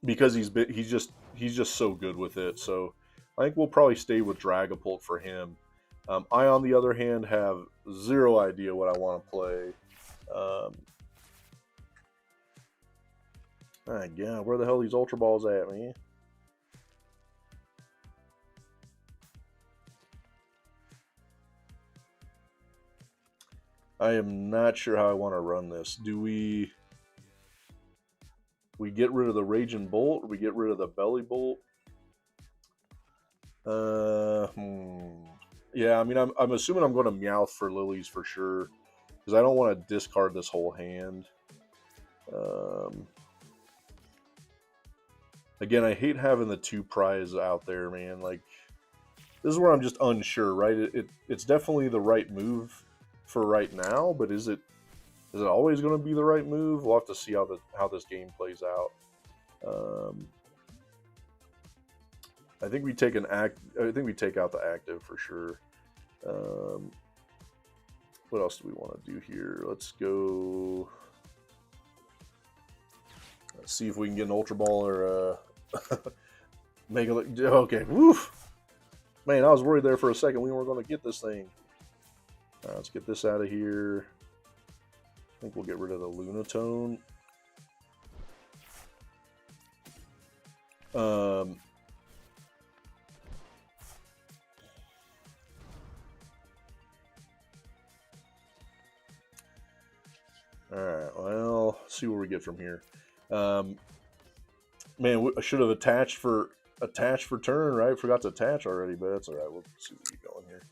Because he's just so good with it. So I think we'll probably stay with Dragapult for him. I, on the other hand, have zero idea what I want to play. My God, where the hell are these Ultra Balls at, man? I am not sure how I want to run this. Do we get rid of the Raging Bolt, or we get rid of the Belly Bolt? Yeah, I mean, I'm assuming I'm going to Meowth for Lilies for sure, because I don't want to discard this whole hand. Again, I hate having the 2 prize out there, man. Like, this is where I'm just unsure, right? It's definitely the right move for right now, but is it always going to be the right move? We'll have to see how this game plays out. I think we take I think we take out the active for sure. What else do we want to do here? Let's go. Let's see if we can get an Ultra Ball or Mega. Okay, woof. Man, I was worried there for a second we weren't going to get this thing. Let's get this out of here. I think we'll get rid of the Lunatone. Alright, well, let's see where we get from here. Man, I should have attached for turn, right? Forgot to attach already, but that's alright. We'll see what we get going here.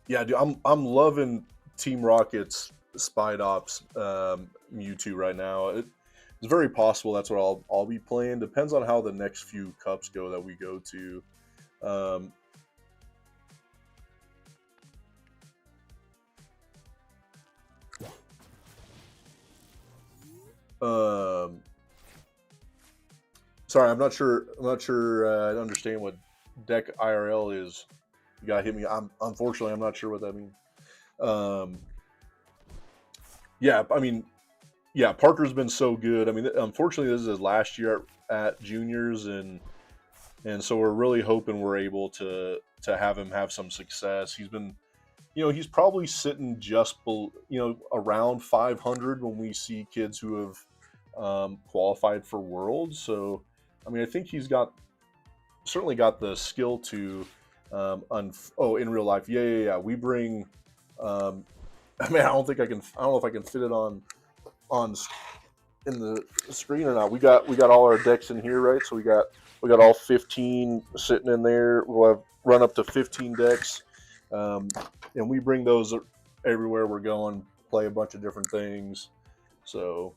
Yeah, dude, I'm loving Team Rocket's Spide Ops Mewtwo right now. It's very possible that's what I'll be playing. Depends on how the next few cups go that we go to. Sorry, I'm not sure. I understand what Deck IRL is. You gotta hit me. Unfortunately, I'm not sure what that means. Yeah, I mean, yeah, Parker's been so good. I mean, unfortunately, this is his last year at juniors, and so we're really hoping we're able to have him have some success. He's been, you know, he's probably sitting just around 500 when we see kids who have qualified for Worlds. So, I mean, I think he's certainly got the skill to. In real life, yeah. We bring. I mean, I don't know if I can fit it on in the screen or not. We got all our decks in here, right? So we got all 15 sitting in there. We'll have run up to 15 decks, and we bring those everywhere we're going. Play a bunch of different things. So,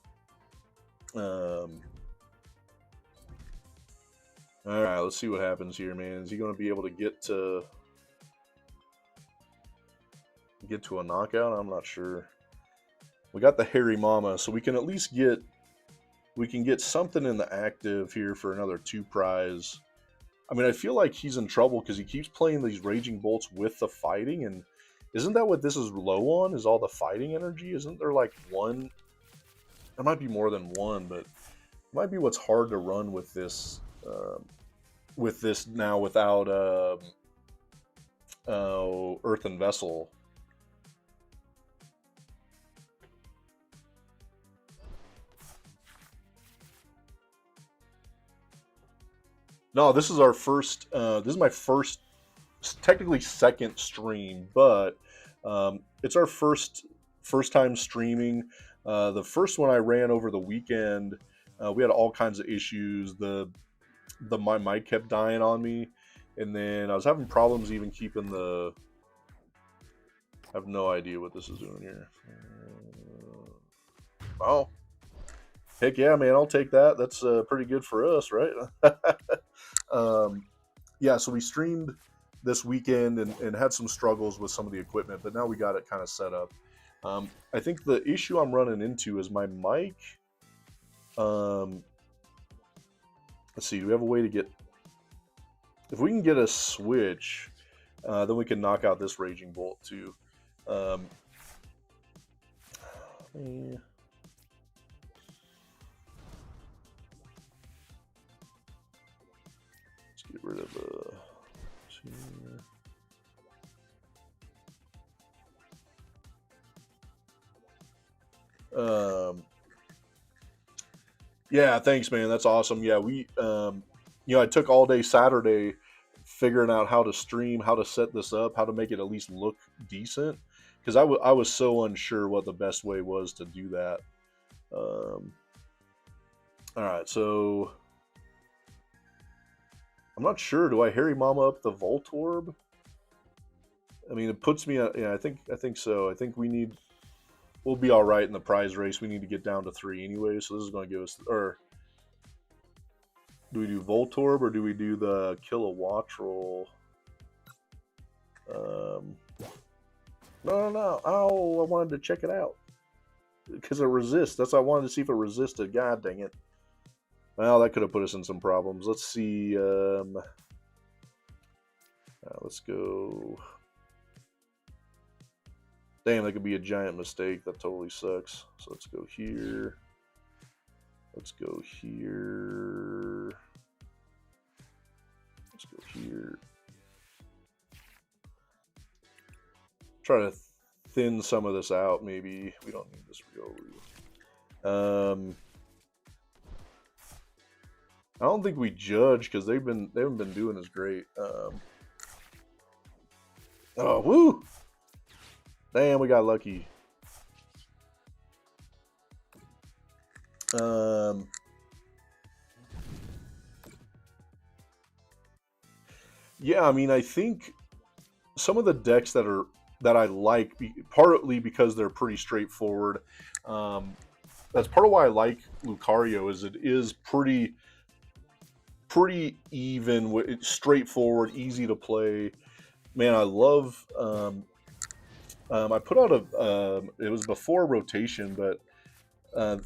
all right, let's see what happens here, man. Is he going to be able to get to a knockout? I'm not sure. We got the Hairy Mama, so we can at least get something in the active here for another 2 prize. I mean, I feel like he's in trouble because he keeps playing these Raging Bolts with the fighting, and isn't that what this is low on? Is all the fighting energy? Isn't there like one? There might be more than one, but it might be what's hard to run with this now without Earthen Vessel. No, this is our first. This is my first, technically second stream, but it's our first time streaming. The first one I ran over the weekend, we had all kinds of issues. My mic kept dying on me, and then I was having problems even keeping the. I have no idea what this is doing here. Oh, heck yeah, man! I'll take that. That's pretty good for us, right? Yeah, so we streamed this weekend and had some struggles with some of the equipment, but now we got it kind of set up. I think the issue I'm running into is my mic. Let's see, do we have a way to get... If we can get a switch, then we can knock out this Raging Bolt too. Yeah. Let's get rid of yeah, thanks, man. That's awesome. Yeah, we, I took all day Saturday figuring out how to stream, how to set this up, how to make it at least look decent, because I was so unsure what the best way was to do that. All right, so I'm not sure. Do I Harry Mama up the Voltorb? I mean, it puts me. Yeah, I think so. I think we'll be all right in the prize race. We need to get down to 3 anyway, so this is going to give us. Or do we do Voltorb or do we do the Kilowattrel? No. Oh, I wanted to check it out because it resists. That's why I wanted to see if it resisted. God dang it. Well, that could have put us in some problems. Let's see. Let's go. Damn, that could be a giant mistake. That totally sucks. So let's go here. Let's go here. Let's go here. Try to thin some of this out, maybe. We don't need this real. I don't think we judge because they haven't been doing as great. Oh, woo! Damn, we got lucky. Yeah, I mean, I think some of the decks that I like, partly because they're pretty straightforward. That's part of why I like Lucario. Is it is pretty even, it's straightforward, easy to play. Man, I love. I put out it was before rotation, but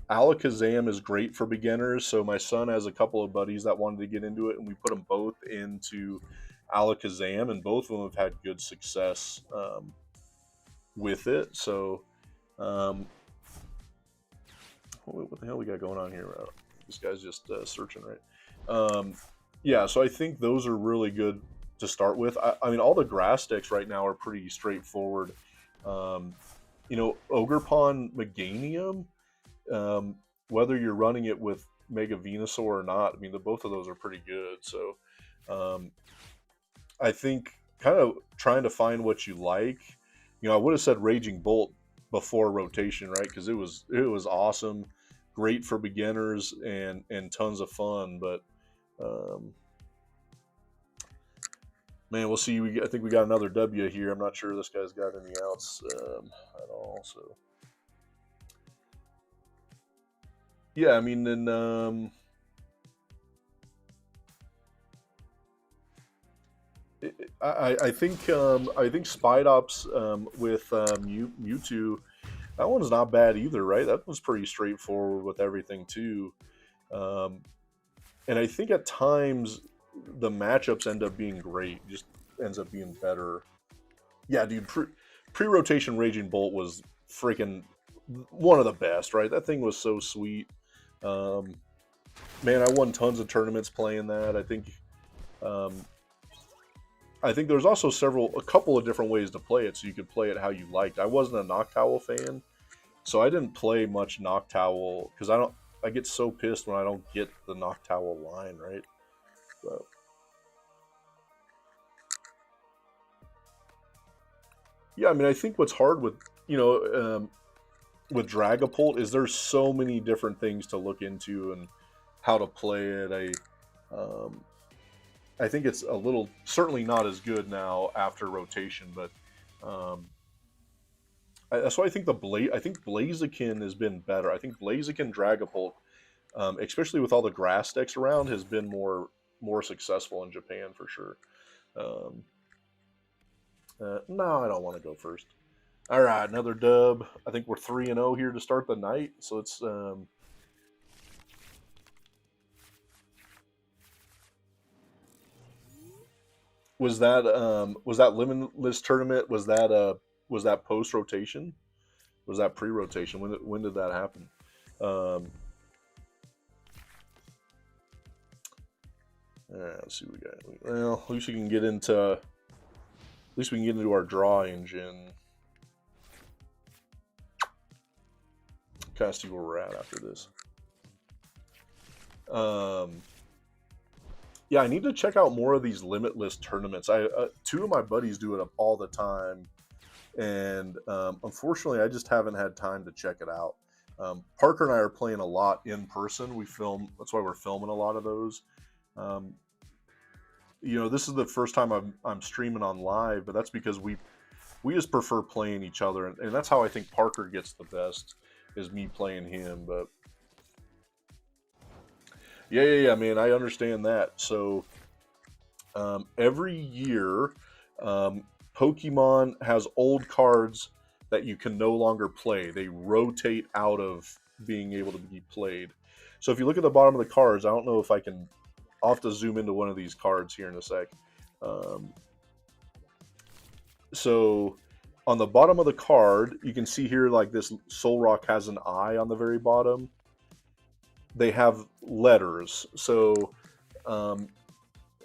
Alakazam is great for beginners. So my son has a couple of buddies that wanted to get into it, and we put them both into Alakazam, and both of them have had good success with it. So, what the hell we got going on here? This guy's just searching, right? Yeah, so I think those are really good to start with. I mean, all the grass decks right now are pretty straightforward. Ogerpon Meganium, whether you're running it with Mega Venusaur or not, I mean, both of those are pretty good. So, I think kind of trying to find what you like. I would have said Raging Bolt before rotation, right? Because it was awesome, great for beginners, and tons of fun. But man, we'll see. I think we got another W here. I'm not sure this guy's got any outs at all. So yeah, I mean, then I think Spidops with Mewtwo, that one's not bad either, right? That was pretty straightforward with everything too. And I think at times the matchups end up being great, just ends up being better. Yeah, dude, pre-rotation Raging Bolt was freaking one of the best, right? That thing was so sweet. Man, I won tons of tournaments playing that. I think I think there's also a couple of different ways to play it, so you could play it how you liked. I wasn't a Noctowl fan, so I didn't play much Noctowl because I get so pissed when I don't get the Noctowl line right. But yeah, I mean, I think what's hard with with Dragapult is there's so many different things to look into and how to play it. I think it's a little certainly not as good now after rotation, but um, that's why I think I think Blaziken has been better. I think Blaziken Dragapult, especially with all the grass decks around, has been more successful in Japan for sure. Um, no, I don't want to go first. All right, another dub. I think we're 3-0 here to start the night. So it's was that limitless tournament? Was that post rotation? Was that pre rotation? When did that happen? Um, let's see what we got. Well, at least we can get into our draw engine. Kind of see where we're at after this. Yeah, I need to check out more of these limitless tournaments. Two of my buddies do it all the time, and unfortunately, I just haven't had time to check it out. Parker and I are playing a lot in person. We film. That's why we're filming a lot of those. Um, this is the first time I'm streaming on live, but that's because we just prefer playing each other, and that's how I think Parker gets the best is me playing him. But yeah, man, I understand that. So every year, Pokemon has old cards that you can no longer play. They rotate out of being able to be played. So if you look at the bottom of the cards, I don't know if I can. I'll have to zoom into one of these cards here in a sec. So on the bottom of the card, you can see here like this Solrock has an eye on the very bottom. They have letters. So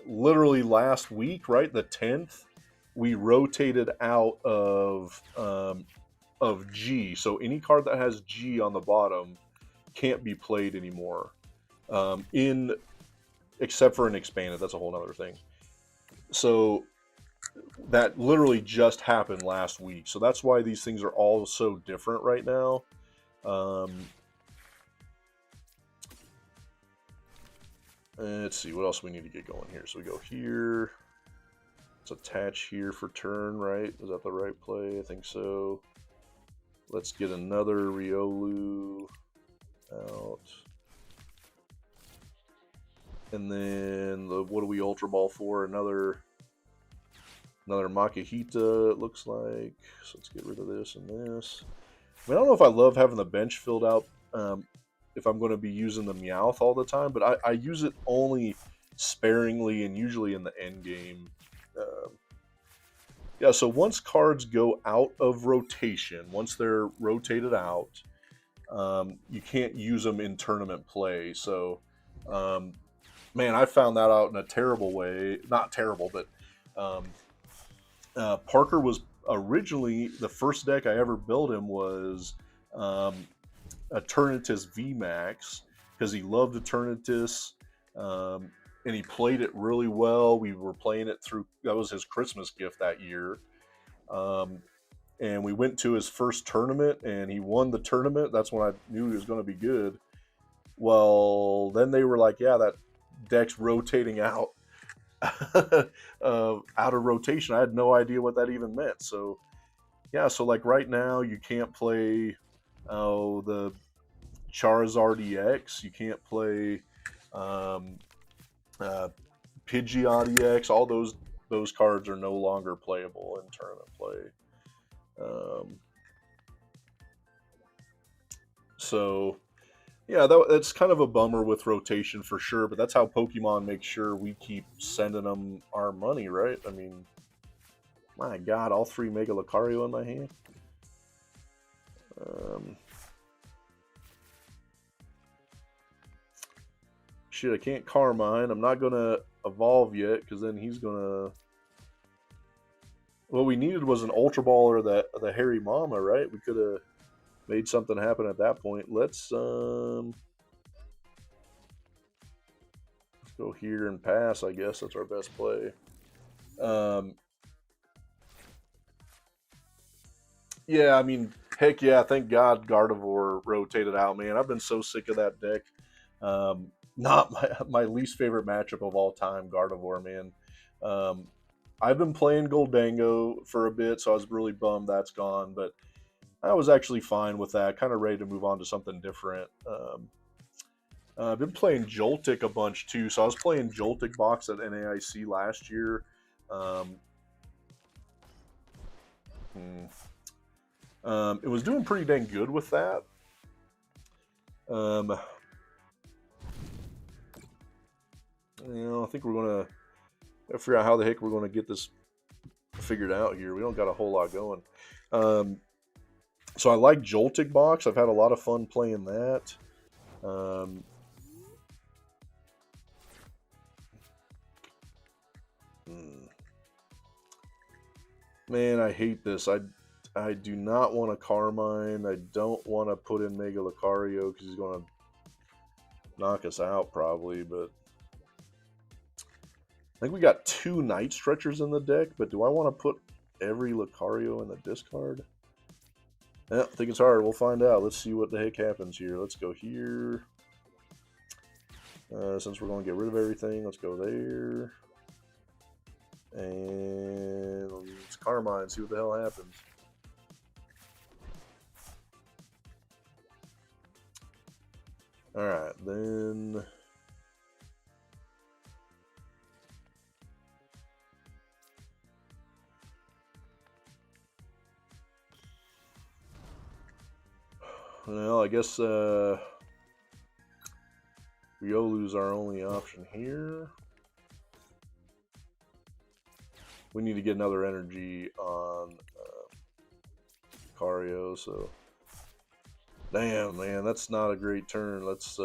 literally last week, right, the 10th, we rotated out of G. So any card that has G on the bottom can't be played anymore. Except for an expanded, that's a whole other thing. So that literally just happened last week. So that's why these things are all so different right now. Let's see what else we need to get going here. So we go here. Let's attach here for turn, right? Is that the right play? I think so. Let's get another Riolu out. And then what do we Ultra Ball for? Another Makihita, it looks like. So let's get rid of this and this. I mean, I don't know if I love having the bench filled out if I'm going to be using the Meowth all the time, but I use it only sparingly and usually in the end game. Yeah, so once cards go out of rotation, once they're rotated out, you can't use them in tournament play. So, man, I found that out in a terrible way. Not terrible, but Parker was originally the first deck I ever built him was a Eternatus VMAX because he loved Eternatus and he played it really well. We were playing it through, that was his Christmas gift that year. And we went to his first tournament and he won the tournament. That's when I knew he was going to be good. Well, then they were like, yeah, that deck's rotating out. Out of rotation. I had no idea what that even meant. So yeah, so like right now you can't play the Charizard EX, you can't play Pidgeot EX. All those cards are no longer playable in tournament play. So yeah, that's kind of a bummer with rotation for sure, but that's how Pokemon makes sure we keep sending them our money, right? I mean, my God, all 3 Mega Lucario in my hand. Shit, I can't Carmine. I'm not going to evolve yet, because then he's going to what we needed was an Ultra Ball or the Harry Mama, right? We could have made something happen at that point. Let's go here and pass. I guess that's our best play. Yeah, I mean, heck yeah, thank God Gardevoir rotated out, man. I've been so sick of that deck. Not my least favorite matchup of all time, Gardevoir, man. Um, I've been playing Goldango for a bit, so I was really bummed that's gone, but I was actually fine with that, kind of ready to move on to something different. I've been playing Joltik a bunch too, so I was playing Joltik box at NAIC last year. Um, hmm. It was doing pretty dang good with that. I think we're gonna figure out how the heck we're gonna get this figured out here. We don't got a whole lot going. So I like Joltik box. I've had a lot of fun playing that. Man, I hate this. I do not want a Carmine. I don't want to put in Mega Lucario because he's going to knock us out probably, but I think we got 2 Night Stretchers in the deck, but do I want to put every Lucario in the discard? I think it's hard. We'll find out. Let's see what the heck happens here. Let's go here. Since we're going to get rid of everything, let's go there. And it's Carmine. See what the hell happens. Alright, then... Well, I guess Riolu's our only option here. We need to get another energy on Lucario, so... Damn, man, that's not a great turn. Let's see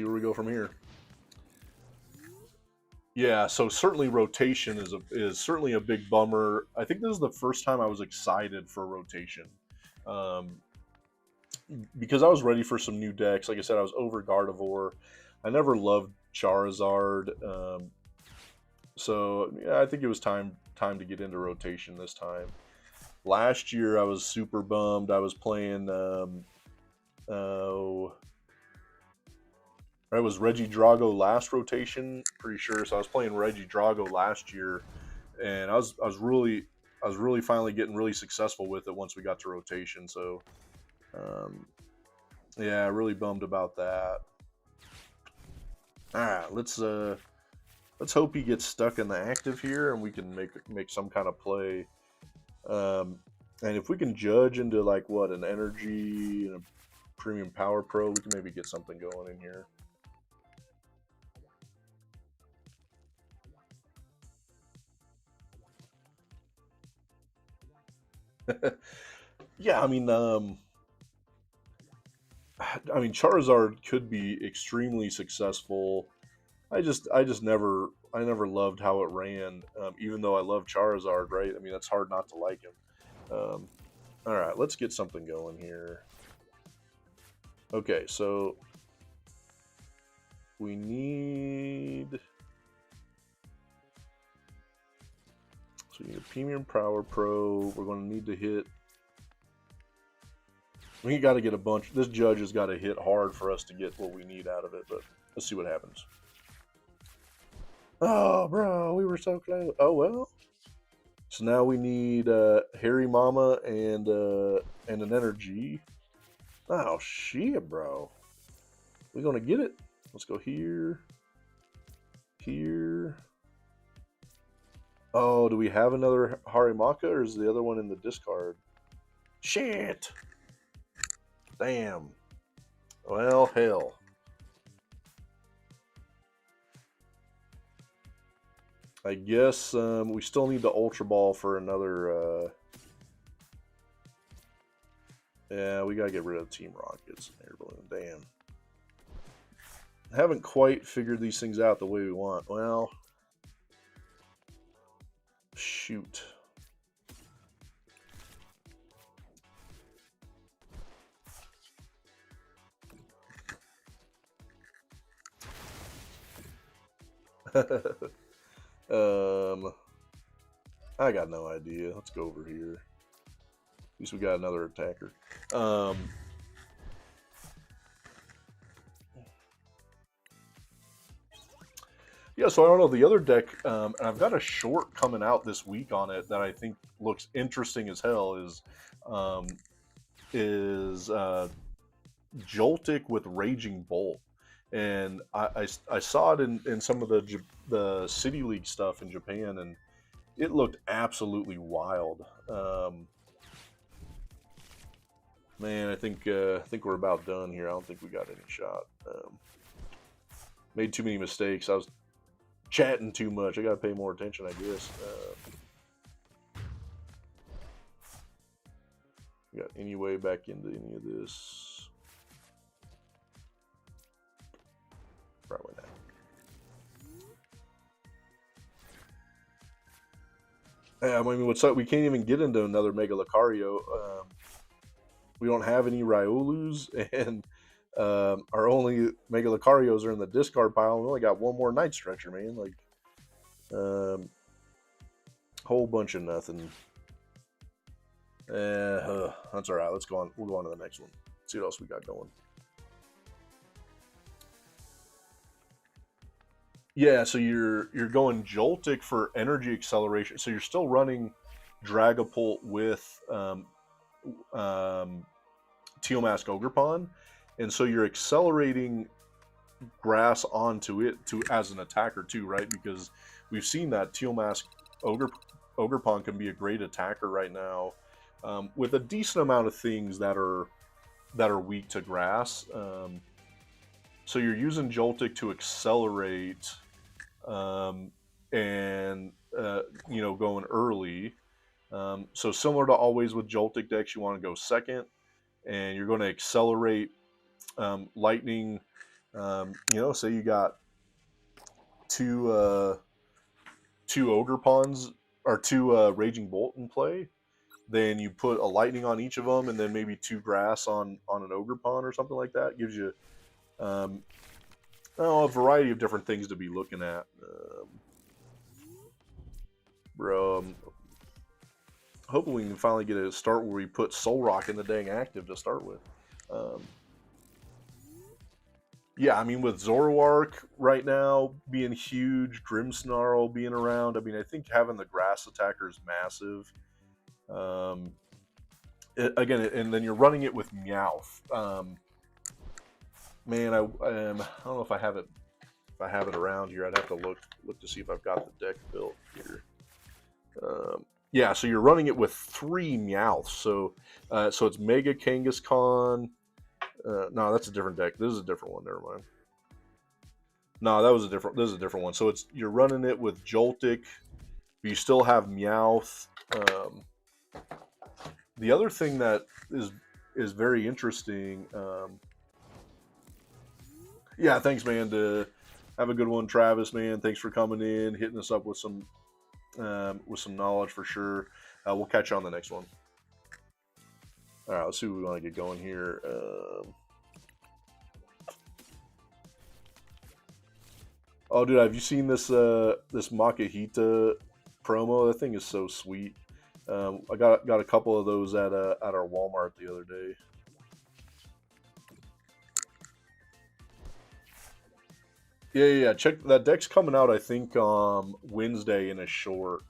where we go from here. Yeah, so certainly rotation is certainly a big bummer. I think this is the first time I was excited for rotation, because I was ready for some new decks. Like I said, I was over Gardevoir. I never loved Charizard, so yeah, I think it was time to get into rotation this time. Last year, I was super bummed. I was playing. It was Regidrago last rotation, pretty sure. So I was playing Regidrago last year, and I was really finally getting really successful with it once we got to rotation. So, yeah, really bummed about that. All right, let's hope he gets stuck in the active here, and we can make some kind of play. And if we can judge into like what an energy and a premium power pro, we can maybe get something going in here. Yeah, I mean, Charizard could be extremely successful. I never loved how it ran, even though I love Charizard, right? I mean, that's hard not to like him. All right, let's get something going here. Okay, so we need... So we need a Premium Power Pro. We're going to need to hit... We got to get a bunch... This judge has got to hit hard for us to get what we need out of it, but let's see what happens. Oh, bro, we were so close. Oh, well. So now we need Harry Mama and an energy. Oh, shit, bro. We going to get it? Let's go here. Here. Oh, do we have another Harimaka, or is the other one in the discard? Shit! Damn. Well, hell. I guess we still need the Ultra Ball for another... Yeah, we gotta get rid of Team Rockets and Air Balloon. Damn. haven't quite figured these things out the way we want. Well, shoot. I got no idea. Let's go over here. At least we got another attacker. Yeah, so I don't know. The other deck, and I've got a short coming out this week on it that I think looks interesting as hell. Is Joltik with Raging Bolt, and I saw it in some of the City League stuff in Japan, and it looked absolutely wild. Man, I think we're about done here. I don't think we got any shot. Made too many mistakes. I was chatting too much. I gotta pay more attention, I guess. Got any way back into any of this? Probably not. I mean, what's up? We can't even get into another Mega Lucario. We don't have any Riolus, and our only Mega Lucarios are in the discard pile. We only got one more Night Stretcher, man. Like, whole bunch of nothing. That's all right. Let's go on. We'll go on to the next one. See what else we got going. Yeah, so you're going Joltik for energy acceleration. So you're still running Dragapult with Teal Mask Ogerpon, and so you're accelerating grass onto it as an attacker too, right? Because we've seen that Teal Mask Ogerpon can be a great attacker right now, with a decent amount of things that are weak to grass. So you're using Joltik to accelerate, and going early. So similar to always with Joltik decks, you want to go second, and you're going to accelerate lightning. Say you got two Ogerpons or two Raging Bolt in play, then you put a lightning on each of them, and then maybe two grass on an Ogerpon or something like that. It gives you a variety of different things to be looking at. Hoping we can finally get a start where we put Solrock in the dang active to start with. Yeah, I mean, with Zoroark right now being huge, Grimmsnarl being around, I mean, I think having the grass attacker is massive. And then you're running it with Meowth. Man, I don't know if I have it. If I have it around here, I'd have to look to see if I've got the deck built here. Yeah, so you're running it with 3 Meowths. So it's Mega Kangaskhan. No, that's a different deck. This is a different one. Never mind. No, this is a different one. So you're running it with Joltik, but you still have Meowth. The other thing that is very interesting. Yeah, thanks, man. Have a good one, Travis. Man, thanks for coming in, hitting us up with some knowledge for sure. We'll catch you on the next one. All right, let's see what we want to get going here. Oh, dude, have you seen this Makahita promo? That thing is so sweet. I got a couple of those at our Walmart the other day. Yeah. Check that deck's coming out. I think Wednesday in a short.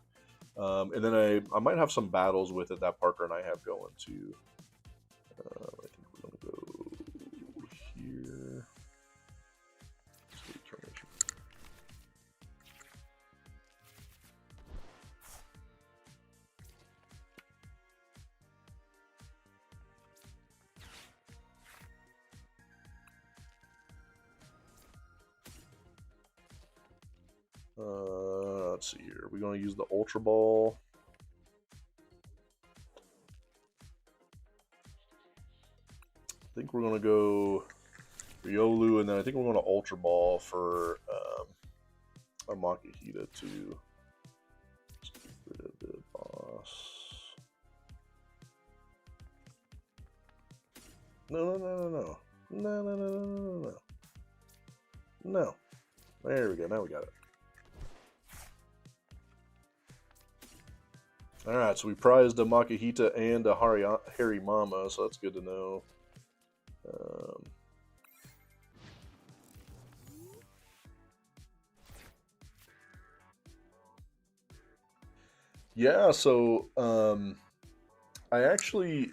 And then I might have some battles with it that Parker and I have going too. I think we're gonna go here. Let's see here. We're going to use the Ultra Ball. I think we're going to go Riolu, and then I think we're going to Ultra Ball for our Makihita too. Let's get rid of the boss. No. No. There we go. Now we got it. Alright, so we prized a Makihita and a Harry Mama, so that's good to know. Yeah, so I actually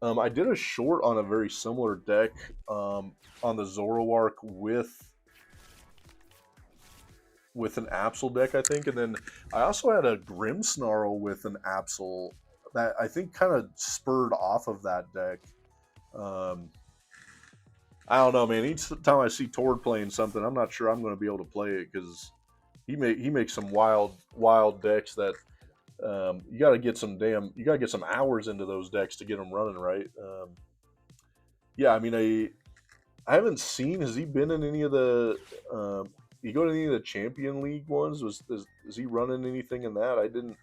I did a short on a very similar deck on the Zoroark with an Absol deck, I think, and then I also had a Grimmsnarl with an Absol that I think kind of spurred off of that deck. I don't know, man. Each time I see Tord playing something, I'm not sure I'm going to be able to play it because he makes some wild decks that you got to get some hours into those decks to get them running right. Yeah, I mean, I haven't seen. Has he been in any of the? You go to any of the Champion League ones? Is he running anything in that? I didn't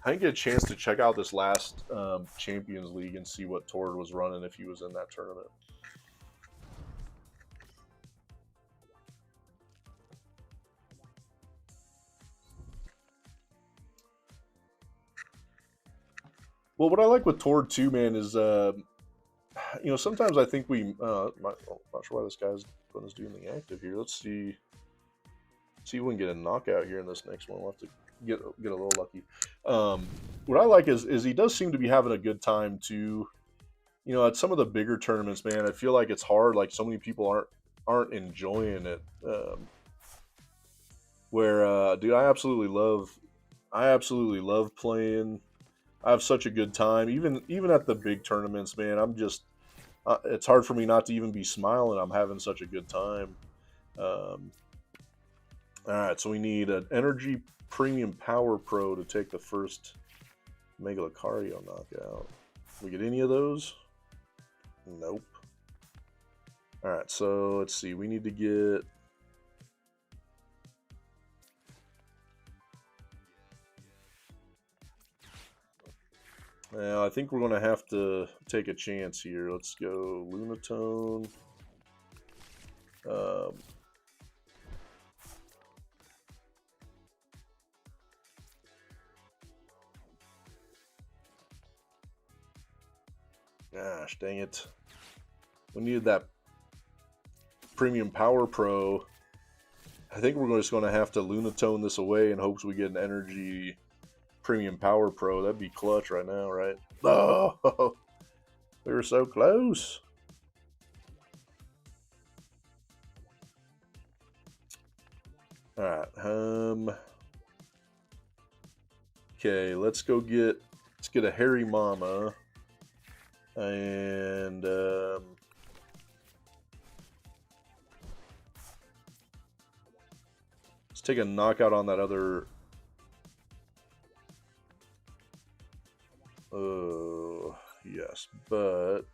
get a chance to check out this last Champions League and see what Tord was running if he was in that tournament. Well, what I like with Tord too, man, is sometimes I think we. Not sure why this guy's putting us doing the active here. Let's see if we can get a knockout here in this next one. We'll have to get a little lucky. What I like is he does seem to be having a good time too. At some of the bigger tournaments, man, I feel like it's hard. Like so many people aren't enjoying it. Dude, I absolutely love playing. I have such a good time, even at the big tournaments, man. I'm just, it's hard for me not to even be smiling. I'm having such a good time. All right, so we need an Energy Premium Power Pro to take the first Mega Lucario knockout. We get any of those? Nope. All right, so let's see. We need to get. Now, I think we're going to have to take a chance here. Let's go Lunatone. Gosh, dang it. We needed that Premium Power Pro. I think we're just going to have to Lunatone this away in hopes we get an Energy Premium Power Pro. That'd be clutch right now, right? Oh, we were so close. All right. Okay, let's get a Harry Mama. And let's take a knockout on that other. Yes, but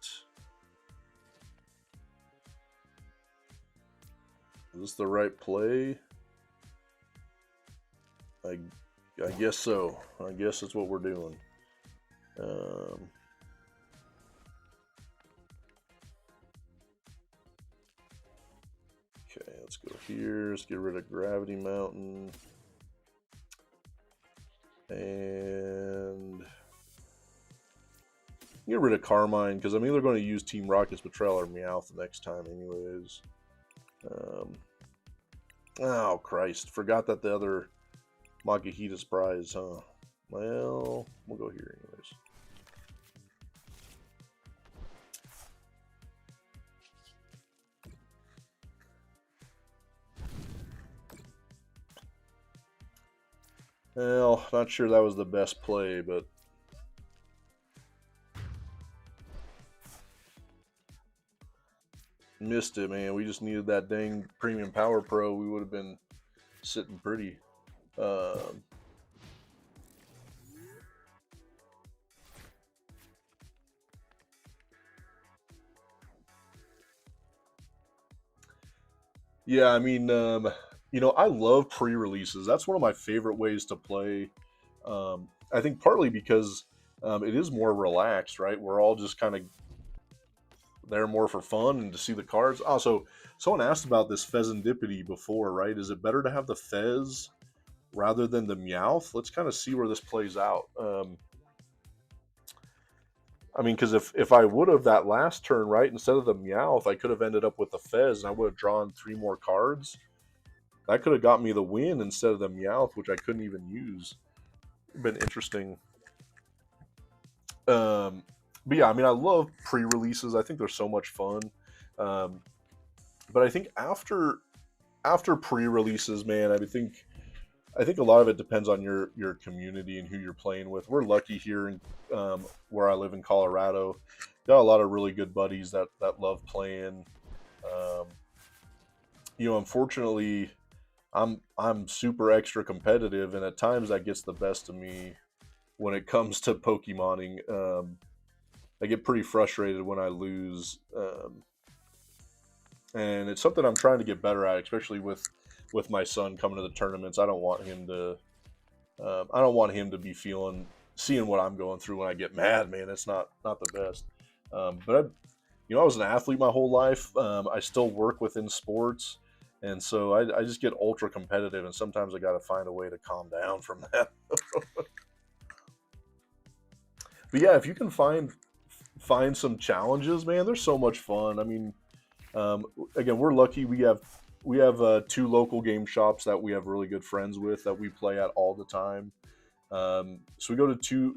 is this the right play? I guess so. I guess that's what we're doing. Okay, let's go here. Let's get rid of Gravity Mountain. And get rid of Carmine, because I'm either going to use Team Rocket's Betrayal or Meowth next time anyways. Oh, Christ. Forgot that the other Makihita's prize, huh? Well, we'll go here anyways. Well, not sure that was the best play, but missed it, man. We just needed that dang Premium Power Pro. We would have been sitting pretty. Yeah, I mean, I love pre-releases. That's one of my favorite ways to play. I think partly because it is more relaxed, right? We're all just kind of there more for fun and to see the cards. Also, someone asked about this Fezandipity before, right? Is it better to have the Fez rather than the Meowth? Let's kind of see where this plays out. I mean, because if I would have that last turn, right, instead of the Meowth, I could have ended up with the Fez and I would have drawn 3 more cards. That could have got me the win instead of the Meowth, which I couldn't even use. Been interesting. But yeah, I mean, I love pre-releases. I think they're so much fun. Um, but I think after pre-releases, man, I think a lot of it depends on your community and who you're playing with. We're lucky here in where I live in Colorado. Got a lot of really good buddies that love playing. Um, Unfortunately, I'm super extra competitive, and at times that gets the best of me when it comes to Pokemoning. I get pretty frustrated when I lose, and it's something I'm trying to get better at, especially with my son coming to the tournaments. I don't want him to be seeing what I'm going through when I get mad. Man, it's not the best. But I was an athlete my whole life. I still work within sports, and so I just get ultra competitive, and sometimes I got to find a way to calm down from that. But yeah, if you can find some challenges, man, they're so much fun. I mean, again, we're lucky. We have 2 local game shops that we have really good friends with that we play at all the time. So we go to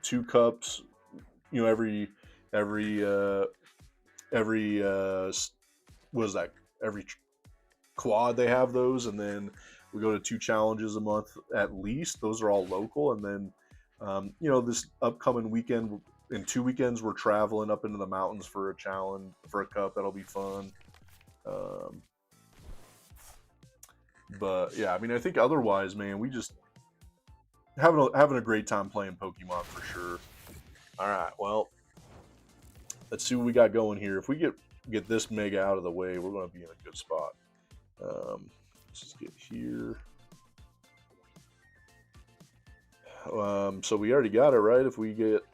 two cups, every every what is that? Every quad they have those, and then we go to 2 challenges a month at least. Those are all local, and then this upcoming weekend, in 2 weekends, we're traveling up into the mountains for a challenge for a cup. That'll be fun. Um, but yeah, I mean, I think otherwise, man, we just having a great time playing Pokemon for sure. All right, well, let's see what we got going here. If we get this mega out of the way, we're going to be in a good spot. Let's just get here. So we already got it right. If we get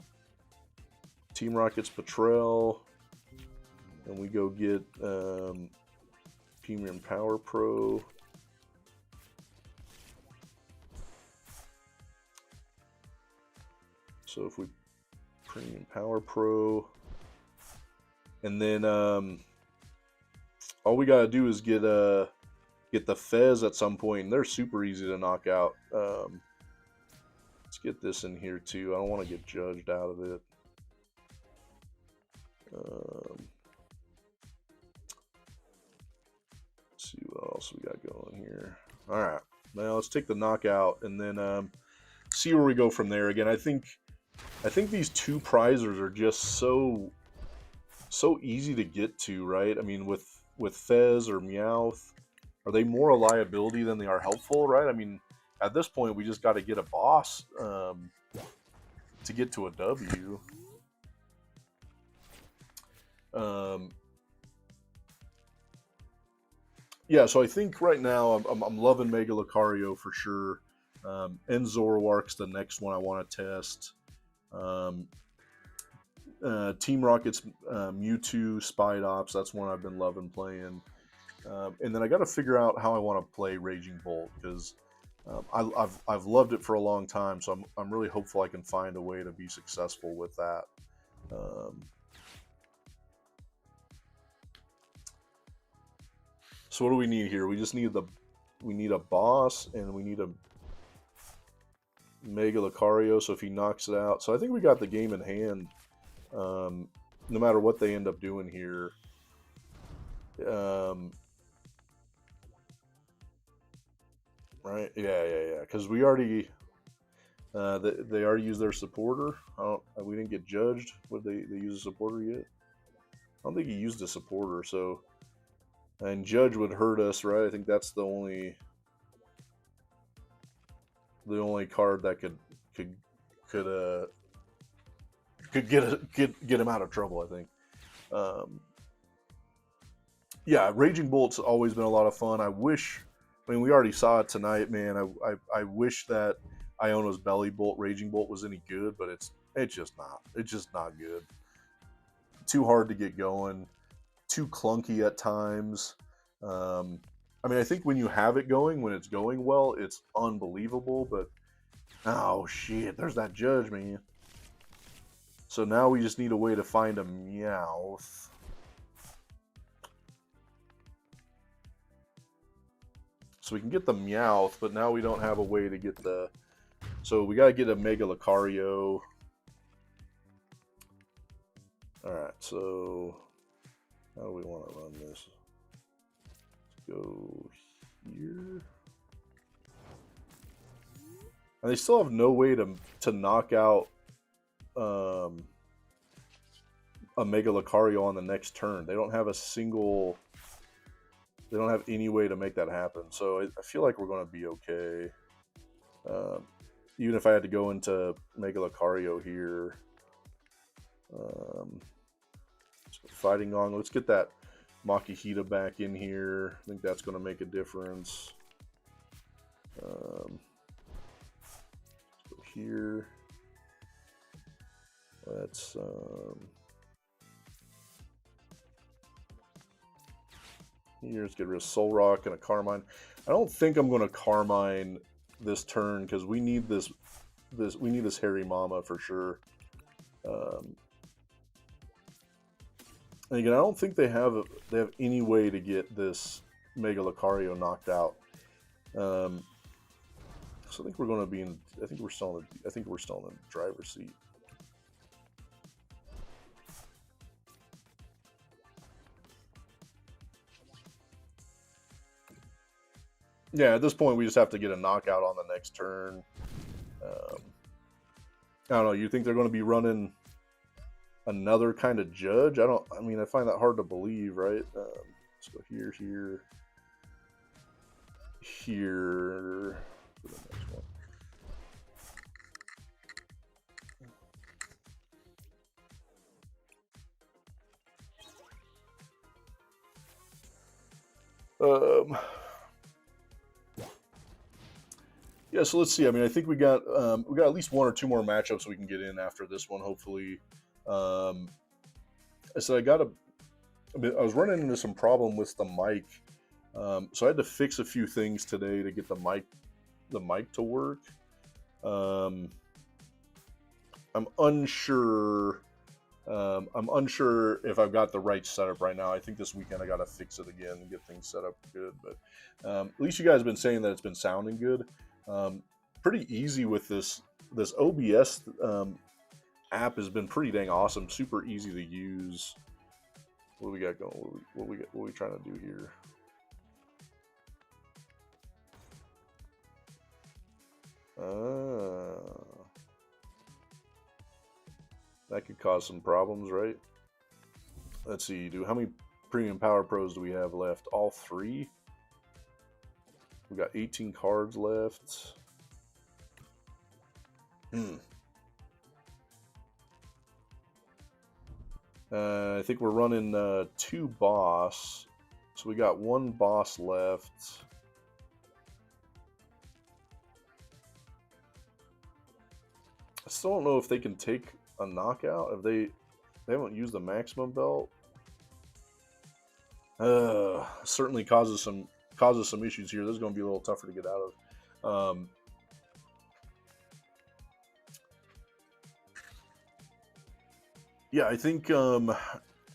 Team Rocket's Patrol, and we go get Premium Power Pro. So if we Premium Power Pro, and then all we gotta do is get the Fez at some point, and they're super easy to knock out. Let's get this in here too. I don't want to get judged out of it. Let's see what else we got going here. All right, now let's take the knockout and then see where we go from there. Again, I think these 2 prizers are just so easy to get to, right? I mean, with Fez or Meowth, are they more a liability than they are helpful, right? I mean, at this point, we just got to get a boss to get to a W. Yeah, so I think right now I'm loving Mega Lucario for sure. And Zoroark's the next one I want to test. Team Rocket's Mewtwo Spide Ops, that's one I've been loving playing. And then I got to figure out how I want to play Raging Bolt because I've loved it for a long time, so I'm really hopeful I can find a way to be successful with that. So what do we need here? We just need a boss, and we need a Mega Lucario. So if he knocks it out, so I think we got the game in hand. No matter what they end up doing here. Right? Yeah. Because we already they already used their supporter. We didn't get judged. Would they use a supporter yet? I don't think he used a supporter. So, and judge would hurt us, right? I think that's the only card that could get him out of trouble. I think. Yeah, Raging Bolt's always been a lot of fun. I wish, I mean, we already saw it tonight, man. I wish that Iono's Belly Bolt, Raging Bolt was any good, but it's just not. It's just not good. Too hard to get going. Too clunky at times. Um, I mean, I think when you have it going, when it's going well, it's unbelievable. But oh shit, there's that judge, man. So now we just need a way to find a Meowth. So we can get the Meowth, but now we don't have a way to get the... So we got to get a Mega Lucario. Alright, so how do we want to run this? Let's go here. And they still have no way to knock out a Mega Lucario on the next turn. They don't have a single... They don't have any way to make that happen. So I feel like we're going to be okay. Even if I had to go into Mega Lucario here. Fighting on. Let's get that Makihita back in here. I think that's going to make a difference. Let's go here. Let's... Here, let's get rid of Soul Rock and a Carmine. I don't think I'm going to Carmine this turn because we need this Hairy Mama for sure. And again, I don't think they have any way to get this Mega Lucario knocked out. So I think we're going to be in. I think we're still in the driver's seat. Yeah, at this point, we just have to get a knockout on the next turn. I don't know. You think they're going to be running another kind of judge? I mean, I find that hard to believe, right? Let's go here, here, here. For the next one. Yeah, so let's see. I mean, I think we got at least one or two more matchups we can get in after this one, hopefully. So I was running into some problem with the mic, so I had to fix a few things today to get the mic to work. I'm unsure. I'm unsure if I've got the right setup right now. I think this weekend I got to fix it again and get things set up good. But at least you guys have been saying that it's been sounding good. Pretty easy with this OBS app has been pretty dang awesome. Super easy to use. What do we got going? What we trying to do here? That could cause some problems, right? Let's see. How many Premium Power Pros do we have left? All 3? We got 18 cards left. I think we're running 2 boss. So we got 1 boss left. I still don't know if they can take a knockout. If they haven't used the maximum belt. Certainly causes some issues here. This is going to be a little tougher to get out of. Yeah, I think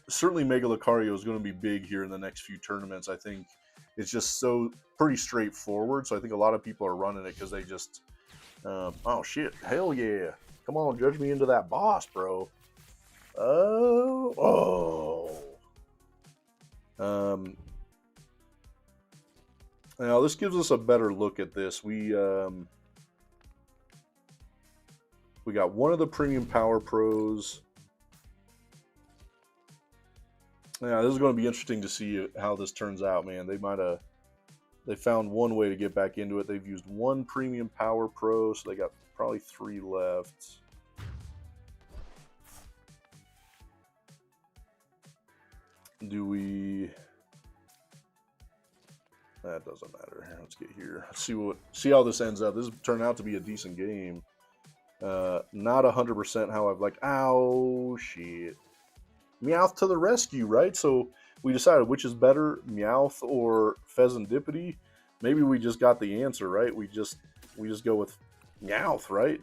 certainly Mega Lucario is going to be big here in the next few tournaments. I think it's just pretty straightforward. So I think a lot of people are running it because they just, oh shit, hell yeah. Come on, judge me into that boss, bro. Now this gives us a better look at this. We got one of the Premium Power Pros. Yeah, this is going to be interesting to see how this turns out, man. They found one way to get back into it. They've used 1 Premium Power Pro, so they got probably 3 left. Do we That doesn't matter. Let's get here. See how this ends up. This turned out to be a decent game. Not 100% how I've like. Ow, shit. Meowth to the rescue, right? So we decided which is better, Meowth or Pheasantipity. Maybe we just got the answer, right? We just go with Meowth, right?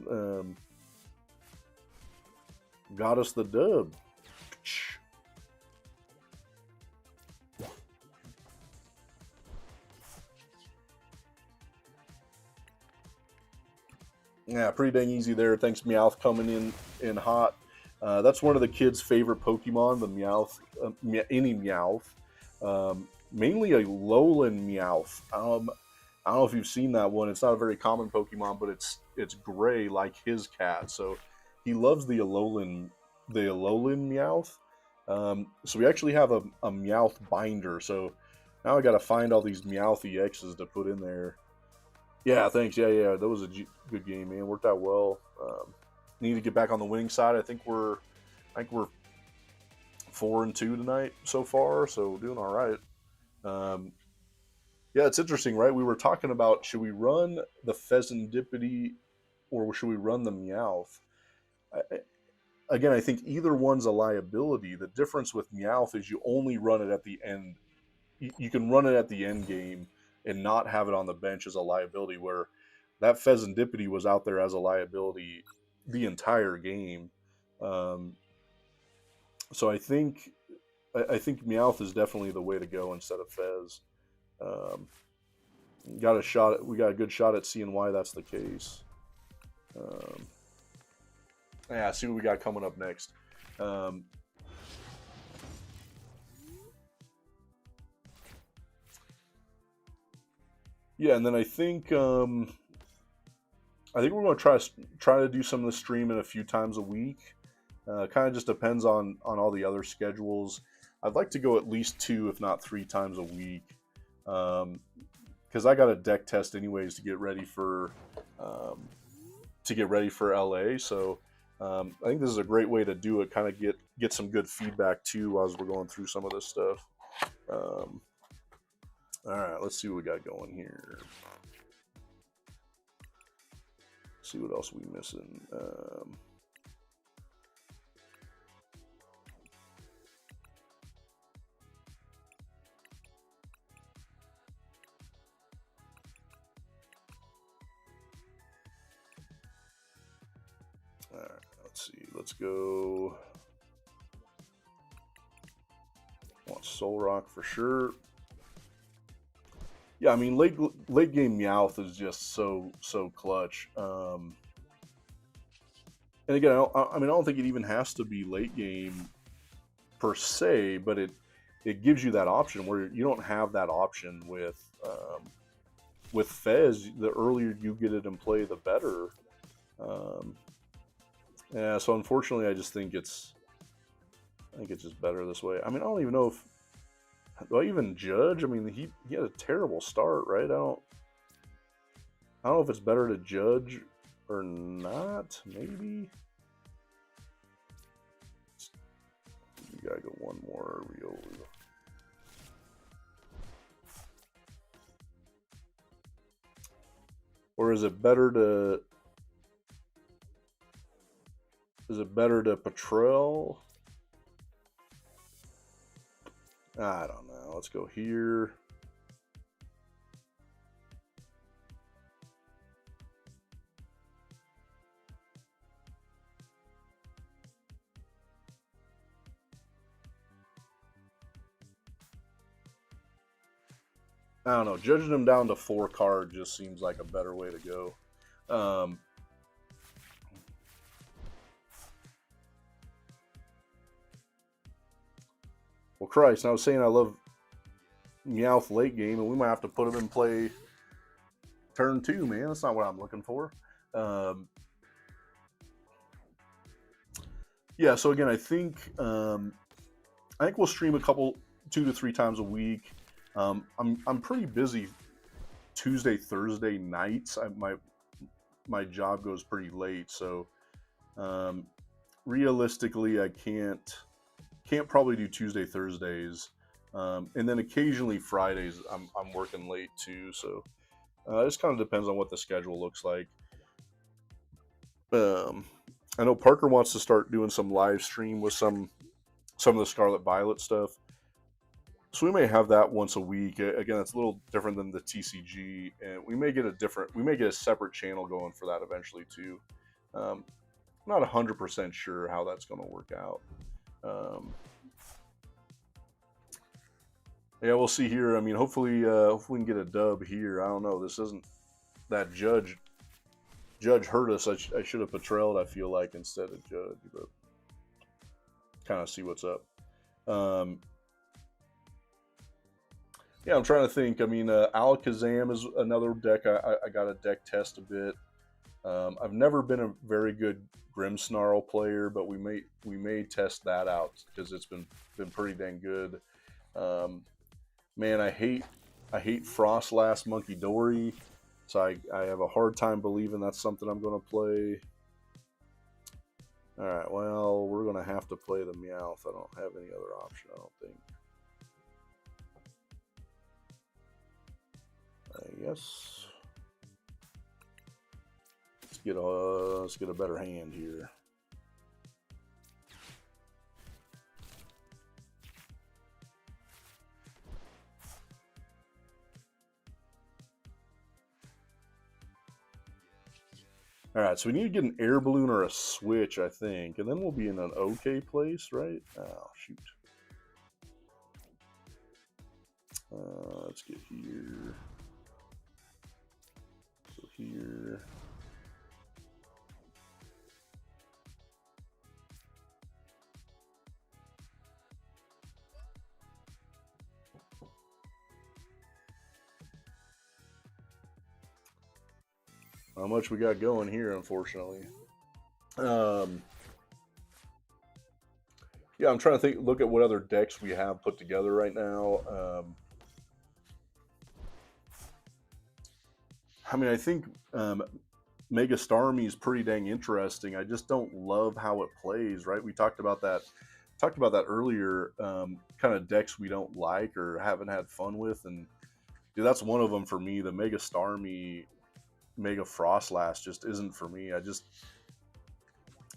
Got us the dub. Yeah, pretty dang easy there. Thanks, Meowth, coming in hot. That's one of the kids' favorite Pokemon, the Meowth, any Meowth. Mainly a Lowland Meowth. I don't know if you've seen that one. It's not a very common Pokemon, but it's gray like his cat. So he loves the Alolan Meowth. So we actually have a Meowth binder. So now I got to find all these Meowth EXs to put in there. Yeah, thanks. Yeah. That was a good game, man. Worked out well. Need to get back on the winning side. I think we're 4-2 tonight so far, so doing all right. Yeah, it's interesting, right? We were talking about should we run the Pheasantipity or should we run the Meowth? Again, I think either one's a liability. The difference with Meowth is you only run it at the end. You can run it at the end game and not have it on the bench as a liability, where that Pheasantipity was out there as a liability the entire game. So I think Meowth is definitely the way to go instead of Fez. We got a good shot at seeing why that's the case. Yeah, see what we got coming up next. Yeah, and then I think we're going to try to do some of the streaming a few times a week. Kind of just depends on all the other schedules. I'd like to go at least 2, if not 3 times a week, because I got a deck test anyways to get ready for LA. So I think this is a great way to do it. Kind of get some good feedback too as we're going through some of this stuff. All right, let's see what we got going here. See what else we missing. All right, let's see. Let's go. I want Soul Rock for sure. Yeah, I mean late game Meowth is just so clutch. And again, I don't think it even has to be late game per se, but it gives you that option where you don't have that option with Fez. The earlier you get it in play, the better. Yeah, so unfortunately, I think it's just better this way. I mean, I don't even know if do I even judge. I mean, he had a terrible start, right? I don't know if it's better to judge or not. Maybe you gotta go one more real. Or is it better to patrol? I don't know. Let's go here. I don't know. Judging him down to 4 cards just seems like a better way to go. Well, Christ, I was saying I love Meowth late game, and we might have to put him in play turn 2, man. That's not what I'm looking for. Yeah, so again, I think we'll stream a couple 2 to 3 times a week. I'm pretty busy Tuesday, Thursday nights. My job goes pretty late, so realistically, I can't probably do Tuesday, Thursdays. And then occasionally Fridays I'm working late too, so it just kind of depends on what the schedule looks like. Um, I know Parker wants to start doing some live stream with some of the Scarlet Violet stuff, so we may have that once a week. Again, it's a little different than the TCG, and we may get a separate channel going for that eventually too. Um, not 100% sure how that's going to work out. Um, yeah, we'll see here. I mean, hopefully we can get a dub here. I don't know. This isn't that Judge hurt us. I should have patrolled, I feel like, instead of Judge, but kind of see what's up. Yeah, I'm trying to think. I mean, Alakazam is another deck. I got to deck test a bit. I've never been a very good Grimmsnarl player, but we may test that out because it's been pretty dang good. Man, I hate Frostlast Monkey Dory, so I have a hard time believing that's something I'm going to play. All right, well, we're going to have to play the Meowth. I don't have any other option, I don't think. Yes. Let's get a better hand here. All right, so we need to get an air balloon or a switch, I think, and then we'll be in an okay place, right? Oh, shoot. Let's get here. So here. How much we got going here, unfortunately. Yeah, I'm trying to look at what other decks we have put together right now. I mean, I think Mega Starmie is pretty dang interesting. I just don't love how it plays, right? We talked about that earlier, kind of decks we don't like or haven't had fun with, and dude, that's one of them for me. The Mega Starmie, Mega Frostlast just isn't for me.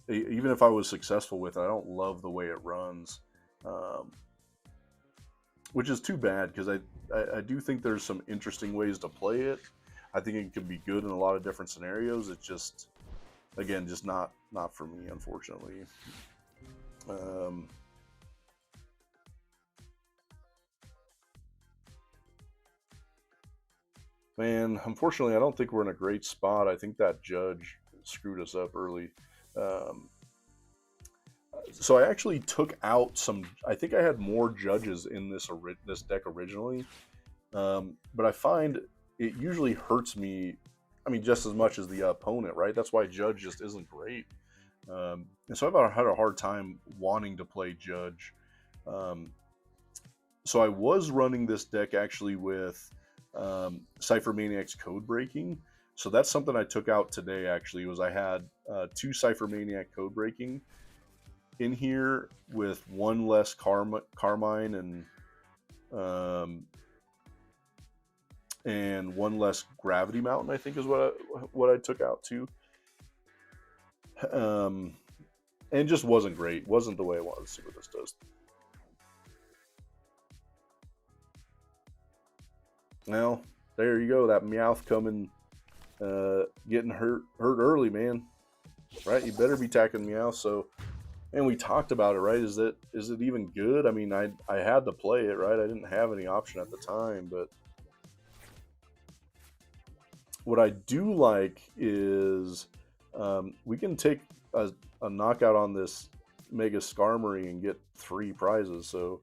Even if I was successful with it, I don't love the way it runs, which is too bad because I do think there's some interesting ways to play it. I think it could be good in a lot of different scenarios. It's just, again, just not for me, unfortunately. Man, unfortunately, I don't think we're in a great spot. I think that Judge screwed us up early. So I actually took out some. I think I had more Judges in this deck originally, but I find it usually hurts me. I mean, just as much as the opponent, right? That's why Judge just isn't great. And so I've had a hard time wanting to play Judge. So I was running this deck actually with Cypher Maniac's Code Breaking. So that's something I took out today. Actually, was I had 2 Cypher Maniac Code Breaking in here with 1 less Carmine and 1 less Gravity Mountain, I think is what I took out too. And just wasn't great. Wasn't the way I wanted to see what this does. Well, there you go. That Meowth coming, getting hurt early, man. Right? You better be attacking Meowth. So, and we talked about it, right? Is it even good? I mean, I had to play it, right? I didn't have any option at the time, but what I do like is we can take a knockout on this Mega Skarmory and get 3 prizes. So,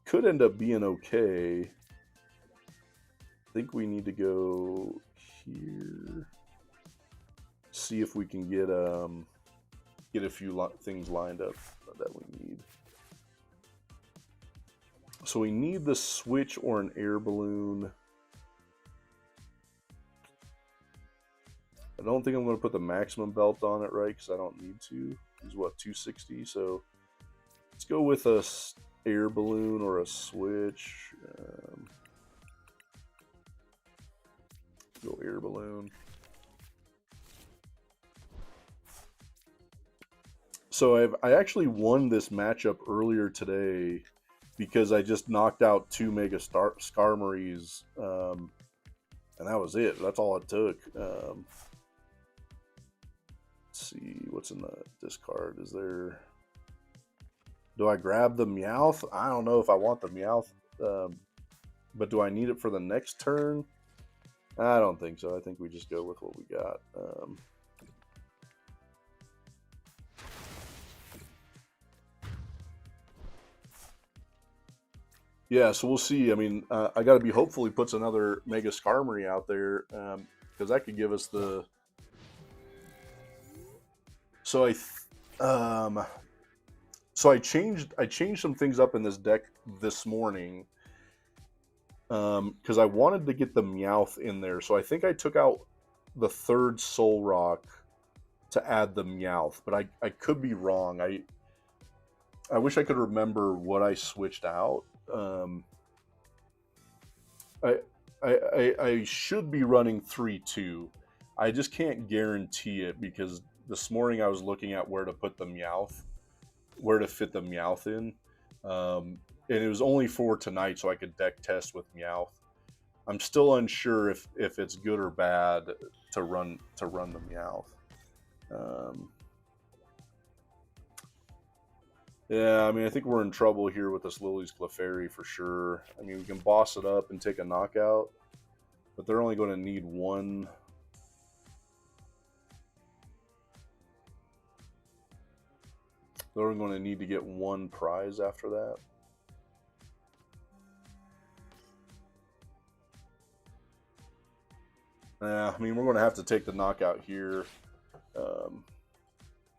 could end up being okay. I think we need to go here, see if we can get a few things lined up that we need. So we need the switch or an air balloon. I don't think I'm going to put the maximum belt on it, right? Because I don't need to. He's what, 260? So let's go with air balloon or a switch. Go air balloon. So I actually won this matchup earlier today because I just knocked out 2 Mega Skarmories, and that was it. That's all it took. Let's see what's in the discard. Is there? Do I grab the Meowth? I don't know if I want the Meowth, but do I need it for the next turn? I don't think so. I think we just go with what we got. Yeah, so we'll see. I mean, I got to be hopeful he puts another Mega Skarmory out there, because that could give us the. So I changed some things up in this deck this morning, because I wanted to get the Meowth in there. So I think I took out the 3rd Soul Rock to add the Meowth, but I could be wrong. I wish I could remember what I switched out. I should be running 3-2. I just can't guarantee it because this morning I was looking at where to put the Meowth, where to fit the Meowth in, and it was only for tonight, so I could deck test with Meowth. I'm still unsure if it's good or bad to run the Meowth. Yeah, I mean, I think we're in trouble here with this Lily's Clefairy for sure. I mean, we can boss it up and take a knockout, but they're only going to need one. They're going to need to get one prize after that. Yeah, I mean, we're going to have to take the knockout here.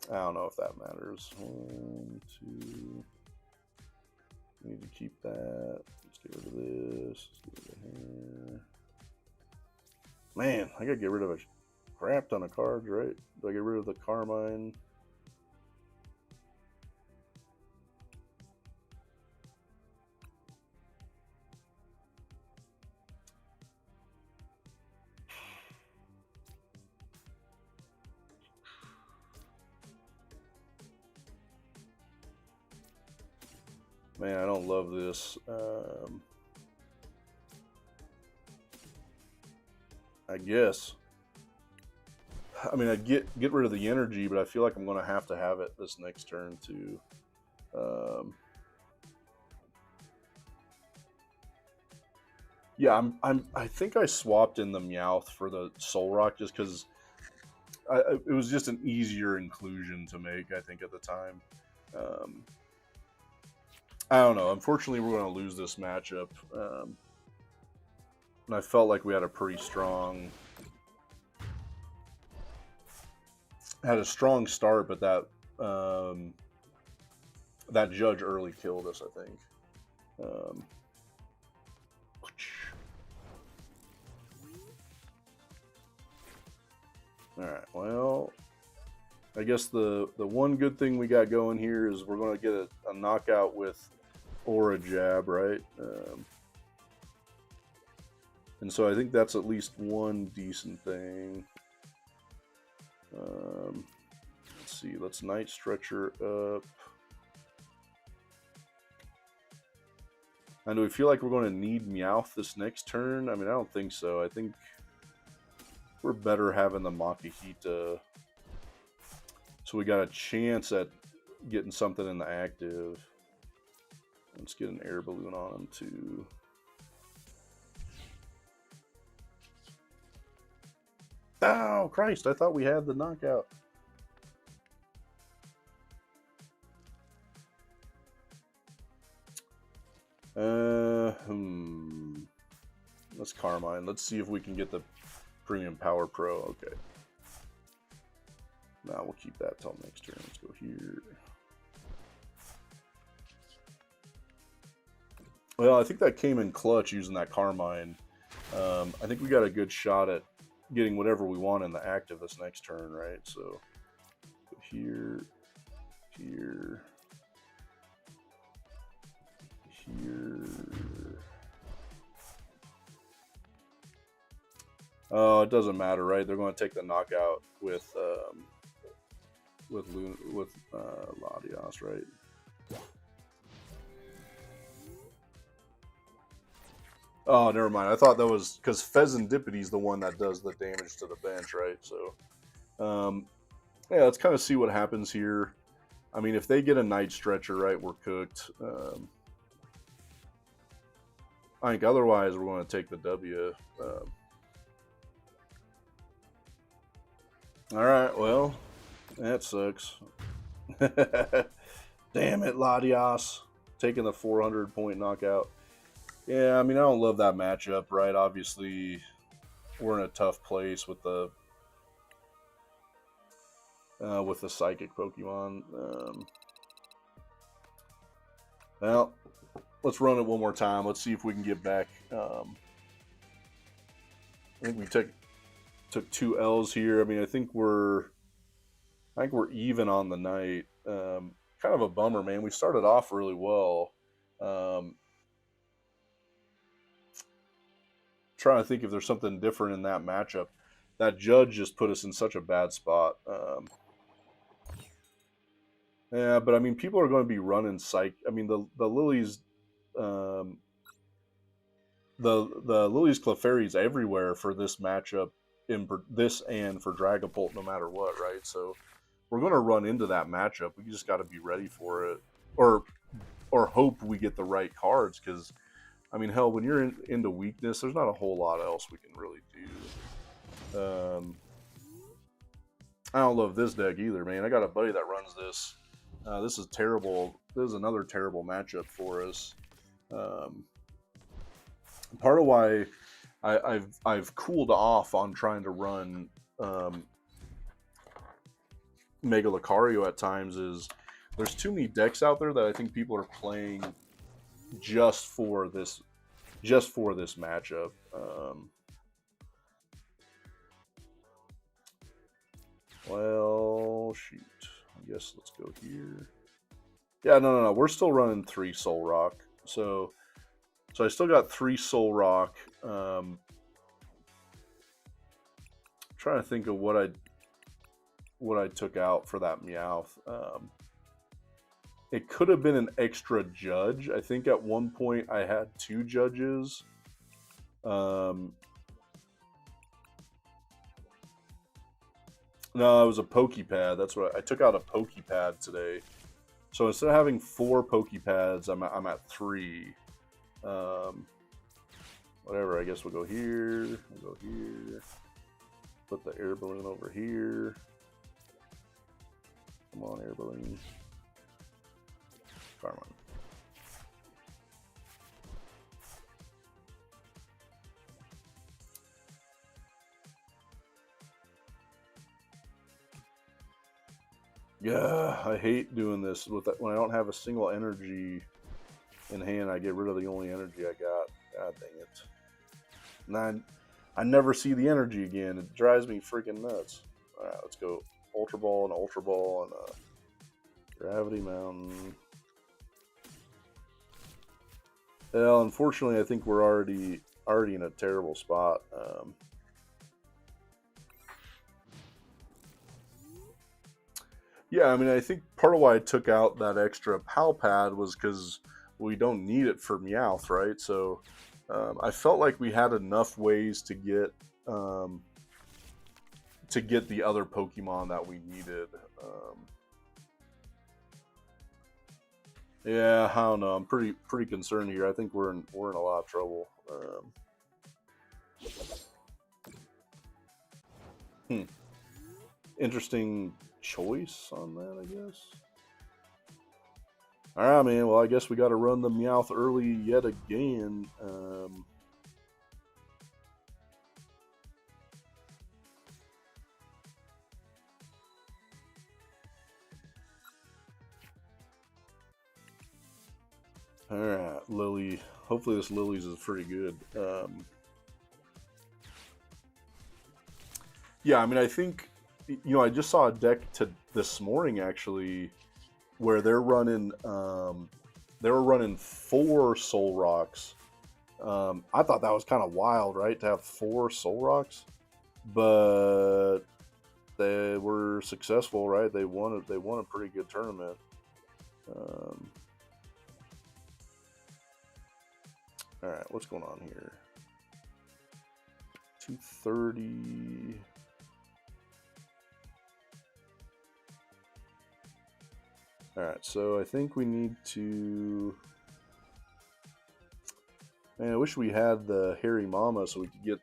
I don't know if that matters. 1, 2. Need to keep that. Let's get rid of this. Let's get rid of here. Man, I gotta get rid of a crap ton of cards, right? Do I get rid of the Carmine? Man, I don't love this. I guess. I mean, I'd get rid of the energy, but I feel like I'm going to have it this next turn too. Yeah, I think I swapped in the Meowth for the Soul Rock just because it was just an easier inclusion to make, I think, at the time. I don't know. Unfortunately, we're going to lose this matchup. And I felt like we had a pretty strong... Had a strong start, but that that judge early killed us, I think. Alright, well... I guess the one good thing we got going here is we're going to get a knockout with Aura Jab, right? And so I think that's at least one decent thing. Let's see, let's Night Stretcher up. And do we feel like we're going to need Meowth this next turn? I mean, I don't think so. I think we're better having the Makihita. So we got a chance at getting something in the active. Let's get an air balloon on him too. Oh, Christ, I thought we had the knockout. Let's Carmine. Let's see if we can get the Premium Power Pro. Okay. Now we'll keep that till next turn. Let's go here. Well, I think that came in clutch using that Carmine. I think we got a good shot at getting whatever we want in the active this next turn, right? So here, here. here. Oh, it doesn't matter, right? They're going to take the knockout with Latios, right? Oh, never mind. I thought that was because Pheasantipity is the one that does the damage to the bench, right? So, yeah, let's kind of see what happens here. I mean, if they get a Night Stretcher, right, we're cooked. I think otherwise we're going to take the W. All right, well, that sucks. Damn it, Latios. Taking the 400-point knockout. Yeah, I mean, I don't love that matchup, right? Obviously, we're in a tough place with the Psychic Pokemon. Well, let's run it one more time. Let's see if we can get back. I think we took 2 L's here. I mean, I think we're even on the night. Kind of a bummer, man. We started off really well. Trying to think if there's something different in that matchup. That judge just put us in such a bad spot. Yeah, but I mean, people are going to be running Psych. I mean, the Lilies, the Lilies Clefairies everywhere for this matchup, in this and for Dragapult, no matter what, right? So we're going to run into that matchup. We just got to be ready for it, or hope we get the right cards. Because I mean, hell, when you're into weakness, there's not a whole lot else we can really do. I don't love this deck either, man. I got a buddy that runs this. This is terrible. This is another terrible matchup for us. Part of why I've cooled off on trying to run Mega Lucario at times is there's too many decks out there that I think people are playing just for this matchup. Well, shoot. I guess let's go here. Yeah, no. We're still running 3 Soul Rock. So I still got 3 Soul Rock. Trying to think of what I took out for that Meowth. It could have been an extra judge. I think at one point I had 2 judges. No, it was a Pokepad. That's what I took out a Pokepad today. So instead of having 4 Pokepads, I'm at 3. Whatever. I guess we'll go here. We'll go here. Put the air balloon over here. Come on, air balloon. Come on. Yeah, I hate doing this with that. When I don't have a single energy in hand, I get rid of the only energy I got. God dang it. And I never see the energy again. It drives me freaking nuts. Alright, let's go Ultra Ball and Ultra Ball and Gravity Mountain. Well, unfortunately, I think we're already in a terrible spot. Yeah, I mean, I think part of why I took out that extra Pal Pad was because we don't need it for Meowth, right? So I felt like we had enough ways to get the other Pokemon that we needed. Yeah, I don't know. I'm pretty concerned here. I think we're in a lot of trouble. Interesting choice on that, I guess. All right, man. Well, I guess we got to run the Meowth early yet again. All right, Lily. Hopefully this Lily's is pretty good. Yeah, I mean, I think, I just saw a deck this morning, actually, where they're running they were running 4 Soul Rocks. I thought that was kind of wild, right, to have 4 Soul Rocks, but they were successful, right? They won it. They won a pretty good tournament. All right, what's going on here? 230. All right, so I think we need to. Man, I wish we had the Hairy Mama so we could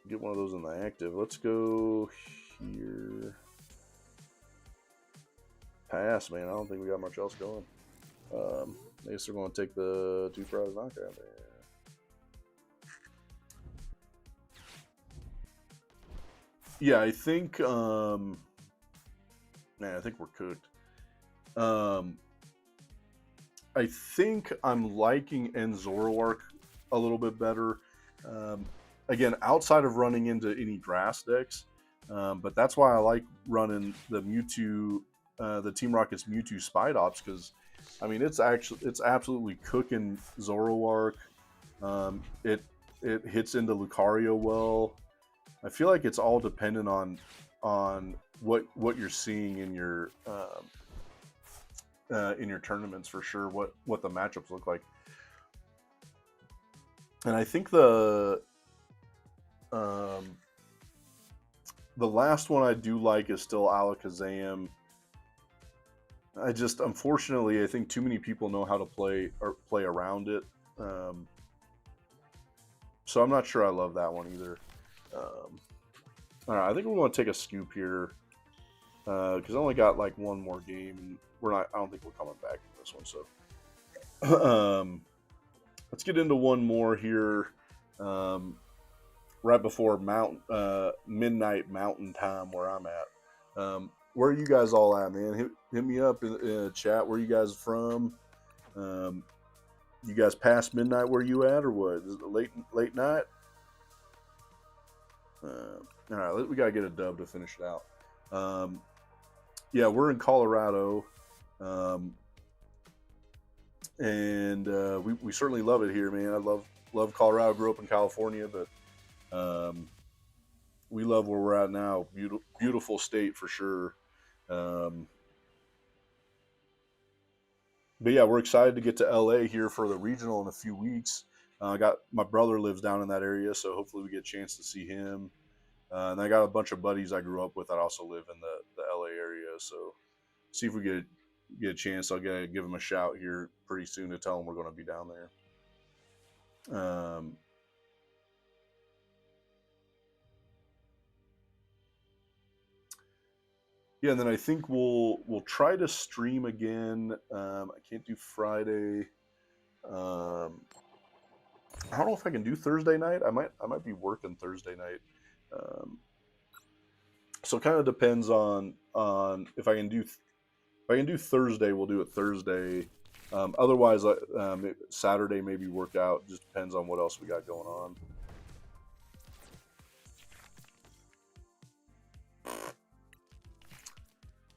get one of those in the active. Let's go here. Pass, man. I don't think we got much else going. I guess they're going to take the 2 prize knockout there. Yeah, I think. Man, I think we're cooked. I think I'm liking Zoroark a little bit better. Again, outside of running into any grass decks, but that's why I like running the Mewtwo, the Team Rocket's Mewtwo Spite Ops, because I mean it's absolutely cooking Zoroark. It hits into Lucario well. I feel like it's all dependent on what you're seeing in your tournaments for sure. What the matchups look like, and I think the last one I do like is still Alakazam. Unfortunately, I think too many people know how to play around it. So I'm not sure I love that one either. All right, I think we want to take a scoop here because I only got like one more game, and I don't think we're coming back from this one. So let's get into one more here. Right before midnight Mountain Time, where I'm at. Where are you guys all at, man? Hit me up in chat. Where you guys from? You guys past midnight where you at, or what? Is it late night? All right, we gotta get a dub to finish it out. Yeah, we're in Colorado, and we certainly love it here, man. I love Colorado. Grew up in California, but we love where we're at now. Beautiful state for sure. But yeah, we're excited to get to LA here for the regional in a few weeks. My brother lives down in that area, so hopefully we get a chance to see him. And I got a bunch of buddies I grew up with that also live in the LA area. So see if we get a chance. I'll give them a shout here pretty soon to tell them we're going to be down there. Yeah, and then I think we'll try to stream again. I can't do Friday. I don't know if I can do Thursday night. I might be working Thursday night. So it kind of depends on if I can do Thursday, we'll do it Thursday. Otherwise, Saturday maybe work out. Just depends on what else we got going on.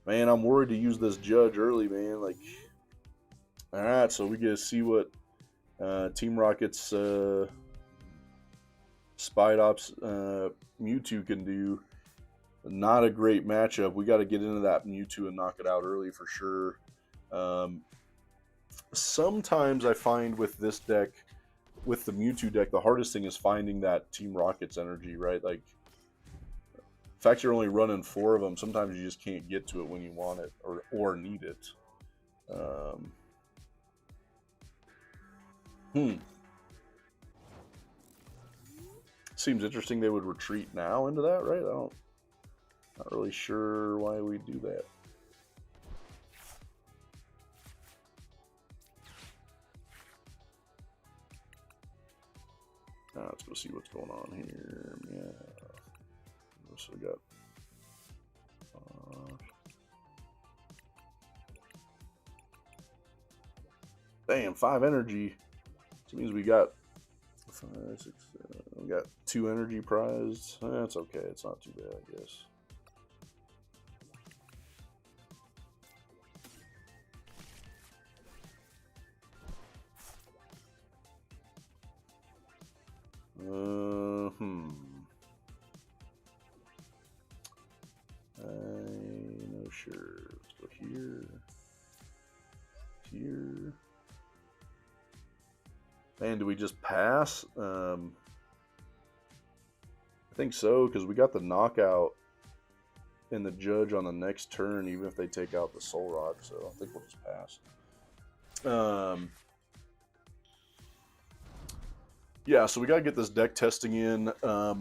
Man, I'm worried to use this judge early, man. Like, all right, so we get to see what Team Rocket's Spite Ops Mewtwo can do. Not a great matchup. We got to get into that Mewtwo and knock it out early for sure. Sometimes I find with this deck, with the Mewtwo deck, the hardest thing is finding that Team Rocket's energy, right? Like, the fact you're only running 4 of them, sometimes you just can't get to it when you want it or need it. Seems interesting they would retreat now into that, right? Not really sure why we do that. Now let's go see what's going on here. Yeah. So we got damn, 5 energy. So it means we got 5, 6, we got 2 energy prized. That's okay. It's not too bad, I guess. No, sure. Let's go here. Here. Man, do we just pass? I think so, because we got the knockout and the judge on the next turn, even if they take out the Soul Rock. So I think we'll just pass. Yeah, so we got to get this deck testing in. I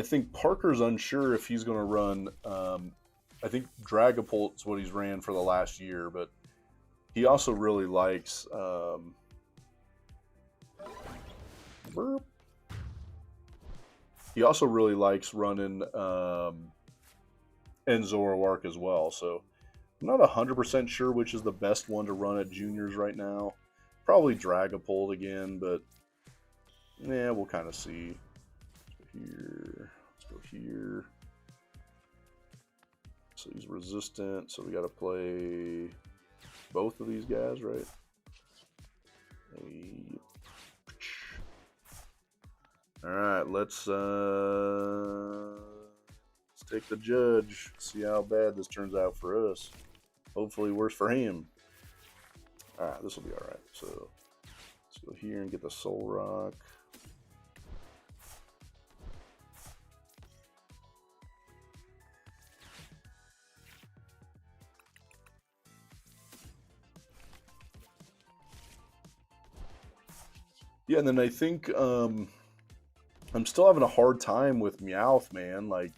think Parker's unsure if he's going to run. I think Dragapult's what he's ran for the last year, but he also really likes. He also really likes running Zoroark as well. So I'm not 100% sure which is the best one to run at juniors right now. Probably Dragapult again, but yeah, we'll kind of see. Let's go here. Let's go here. So he's resistant, so we got to play both of these guys, right? All right, let's take the judge. See how bad this turns out for us. Hopefully worse for him. All right, this will be all right. So let's go here and get the Soul Rock. Yeah, and then I think I'm still having a hard time with Meowth, man. Like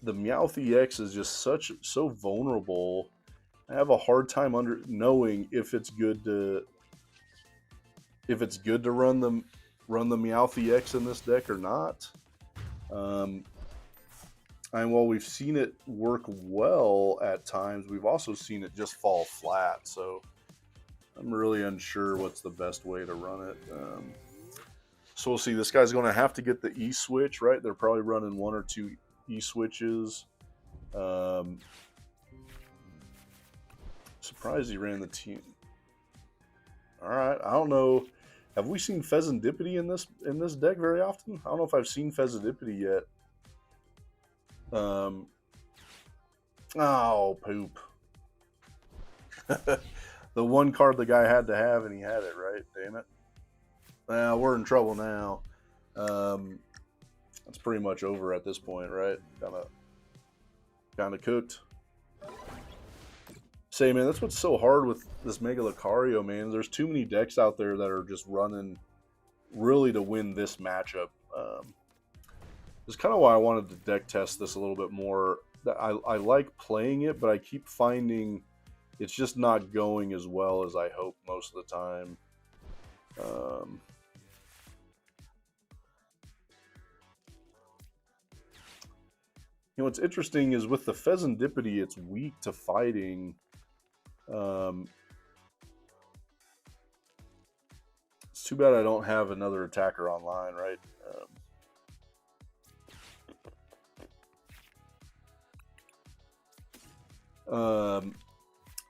the Meowth EX is just so vulnerable. I have a hard time knowing if it's good to run the Meowth EX in this deck or not. And while we've seen it work well at times, we've also seen it just fall flat. So I'm really unsure what's the best way to run it. So we'll see. This guy's going to have to get the E switch, right? They're probably running 1 or 2 E switches. Surprised he ran the team. All right, I don't know. Have we seen Pheasantipity in this deck very often? I don't know if I've seen Pheasantipity yet. Oh, poop. The one card the guy had to have, and he had it, right? Damn it. Well, we're in trouble now. It's pretty much over at this point, right? Kind of cooked. Say, man, that's what's so hard with this Mega Lucario, man. There's too many decks out there that are just running really to win this matchup. That's kind of why I wanted to deck test this a little bit more. I like playing it, but I keep finding it's just not going as well as I hope most of the time. You know, what's interesting is with the Pheasantipity, it's weak to fighting. It's too bad I don't have another attacker online, right?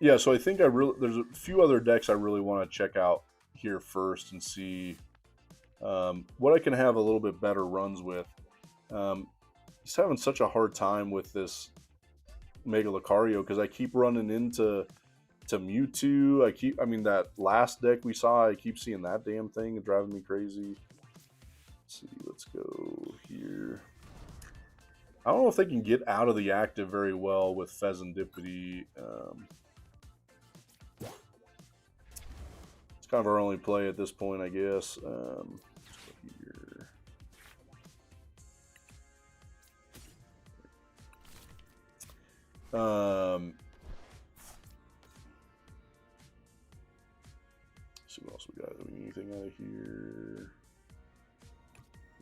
Yeah, so I think there's a few other decks I really want to check out here first and see what I can have a little bit better runs with. Just having such a hard time with this Mega Lucario because I keep running into Mewtwo. I mean, that last deck we saw, I keep seeing that damn thing and driving me crazy. Let's see, let's go here. I don't know if they can get out of the active very well with Pheasantipity. It's kind of our only play at this point, I guess. Let's go here. Let's see what else we got. Anything out of here?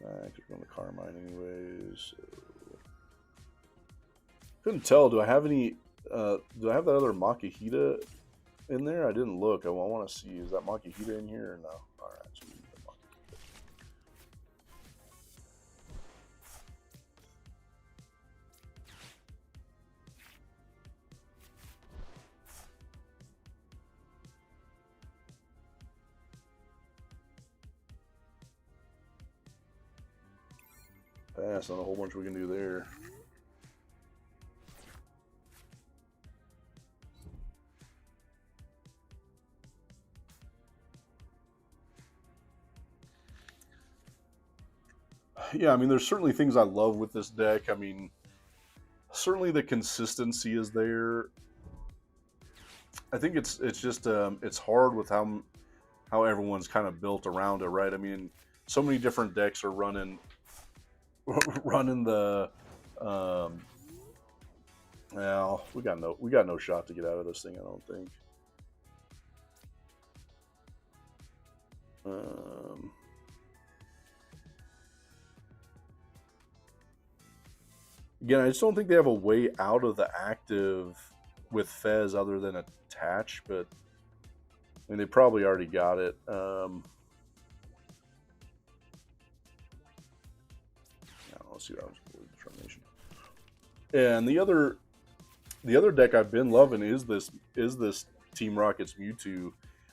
Nah, because we're going to Carmine anyways. So. Couldn't tell. Do I have any? Do I have that other Makihita in there? I didn't look. I want to see. Is that Makihita in here or no? All right. So pass. Not a whole bunch we can do there. Yeah, I mean, there's certainly things I love with this deck. I mean, certainly the consistency is there. I think it's just it's hard with how everyone's kind of built around it, right? I mean, so many different decks are running running the well, we got no shot to get out of this thing, I don't think. Again, I just don't think they have a way out of the active with Fez other than attach, but I mean, they probably already got it. Let's see what I was determination. And the other deck I've been loving is this Team Rocket's Mewtwo.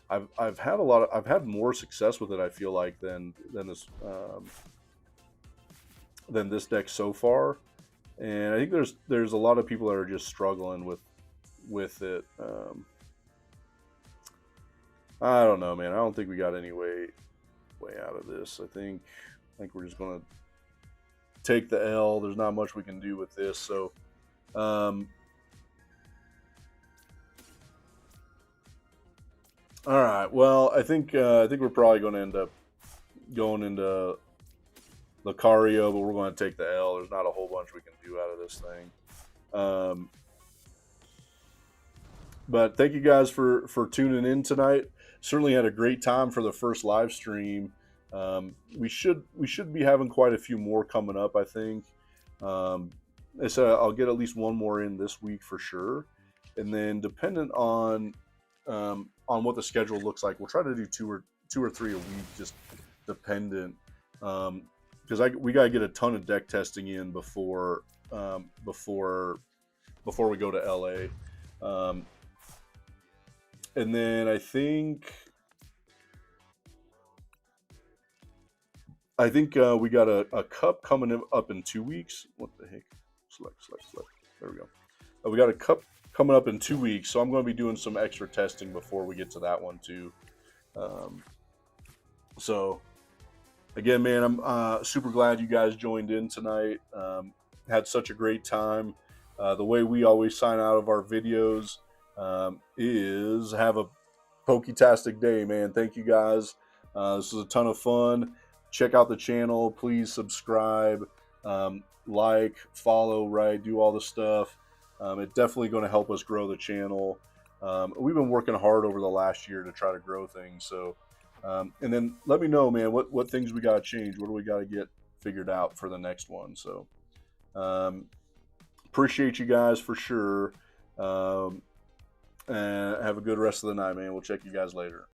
I've had more success with it, I feel like, than this deck so far. And I think there's a lot of people that are just struggling with it. I don't know, man. I don't think we got any way out of this. I think we're just gonna take the L. There's not much we can do with this. So, all right. Well, I think we're probably going to end up going into Lucario, but we're going to take the L. There's not a whole bunch we can do out of this thing. But thank you guys for tuning in tonight. Certainly had a great time for the first live stream. We should be having quite a few more coming up, I think. So I'll get at least one more in this week for sure, and then dependent on what the schedule looks like, we'll try to do two or three a week, just dependent. Because we gotta get a ton of deck testing in before we go to LA. And then I think we got a cup coming up in 2 weeks. What the heck? Select. There we go. We got a cup coming up in 2 weeks, so I'm going to be doing some extra testing before we get to that one too. So again, man, I'm super glad you guys joined in tonight. Had such a great time. The way we always sign out of our videos is have a Poketastic day, man. Thank you guys. This was a ton of fun. Check out the channel. Please subscribe, like, follow, right? Do all the stuff. It's definitely going to help us grow the channel. We've been working hard over the last year to try to grow things. So, and then let me know, man, what things we got to change. What do we got to get figured out for the next one? So, appreciate you guys for sure. And have a good rest of the night, man. We'll check you guys later.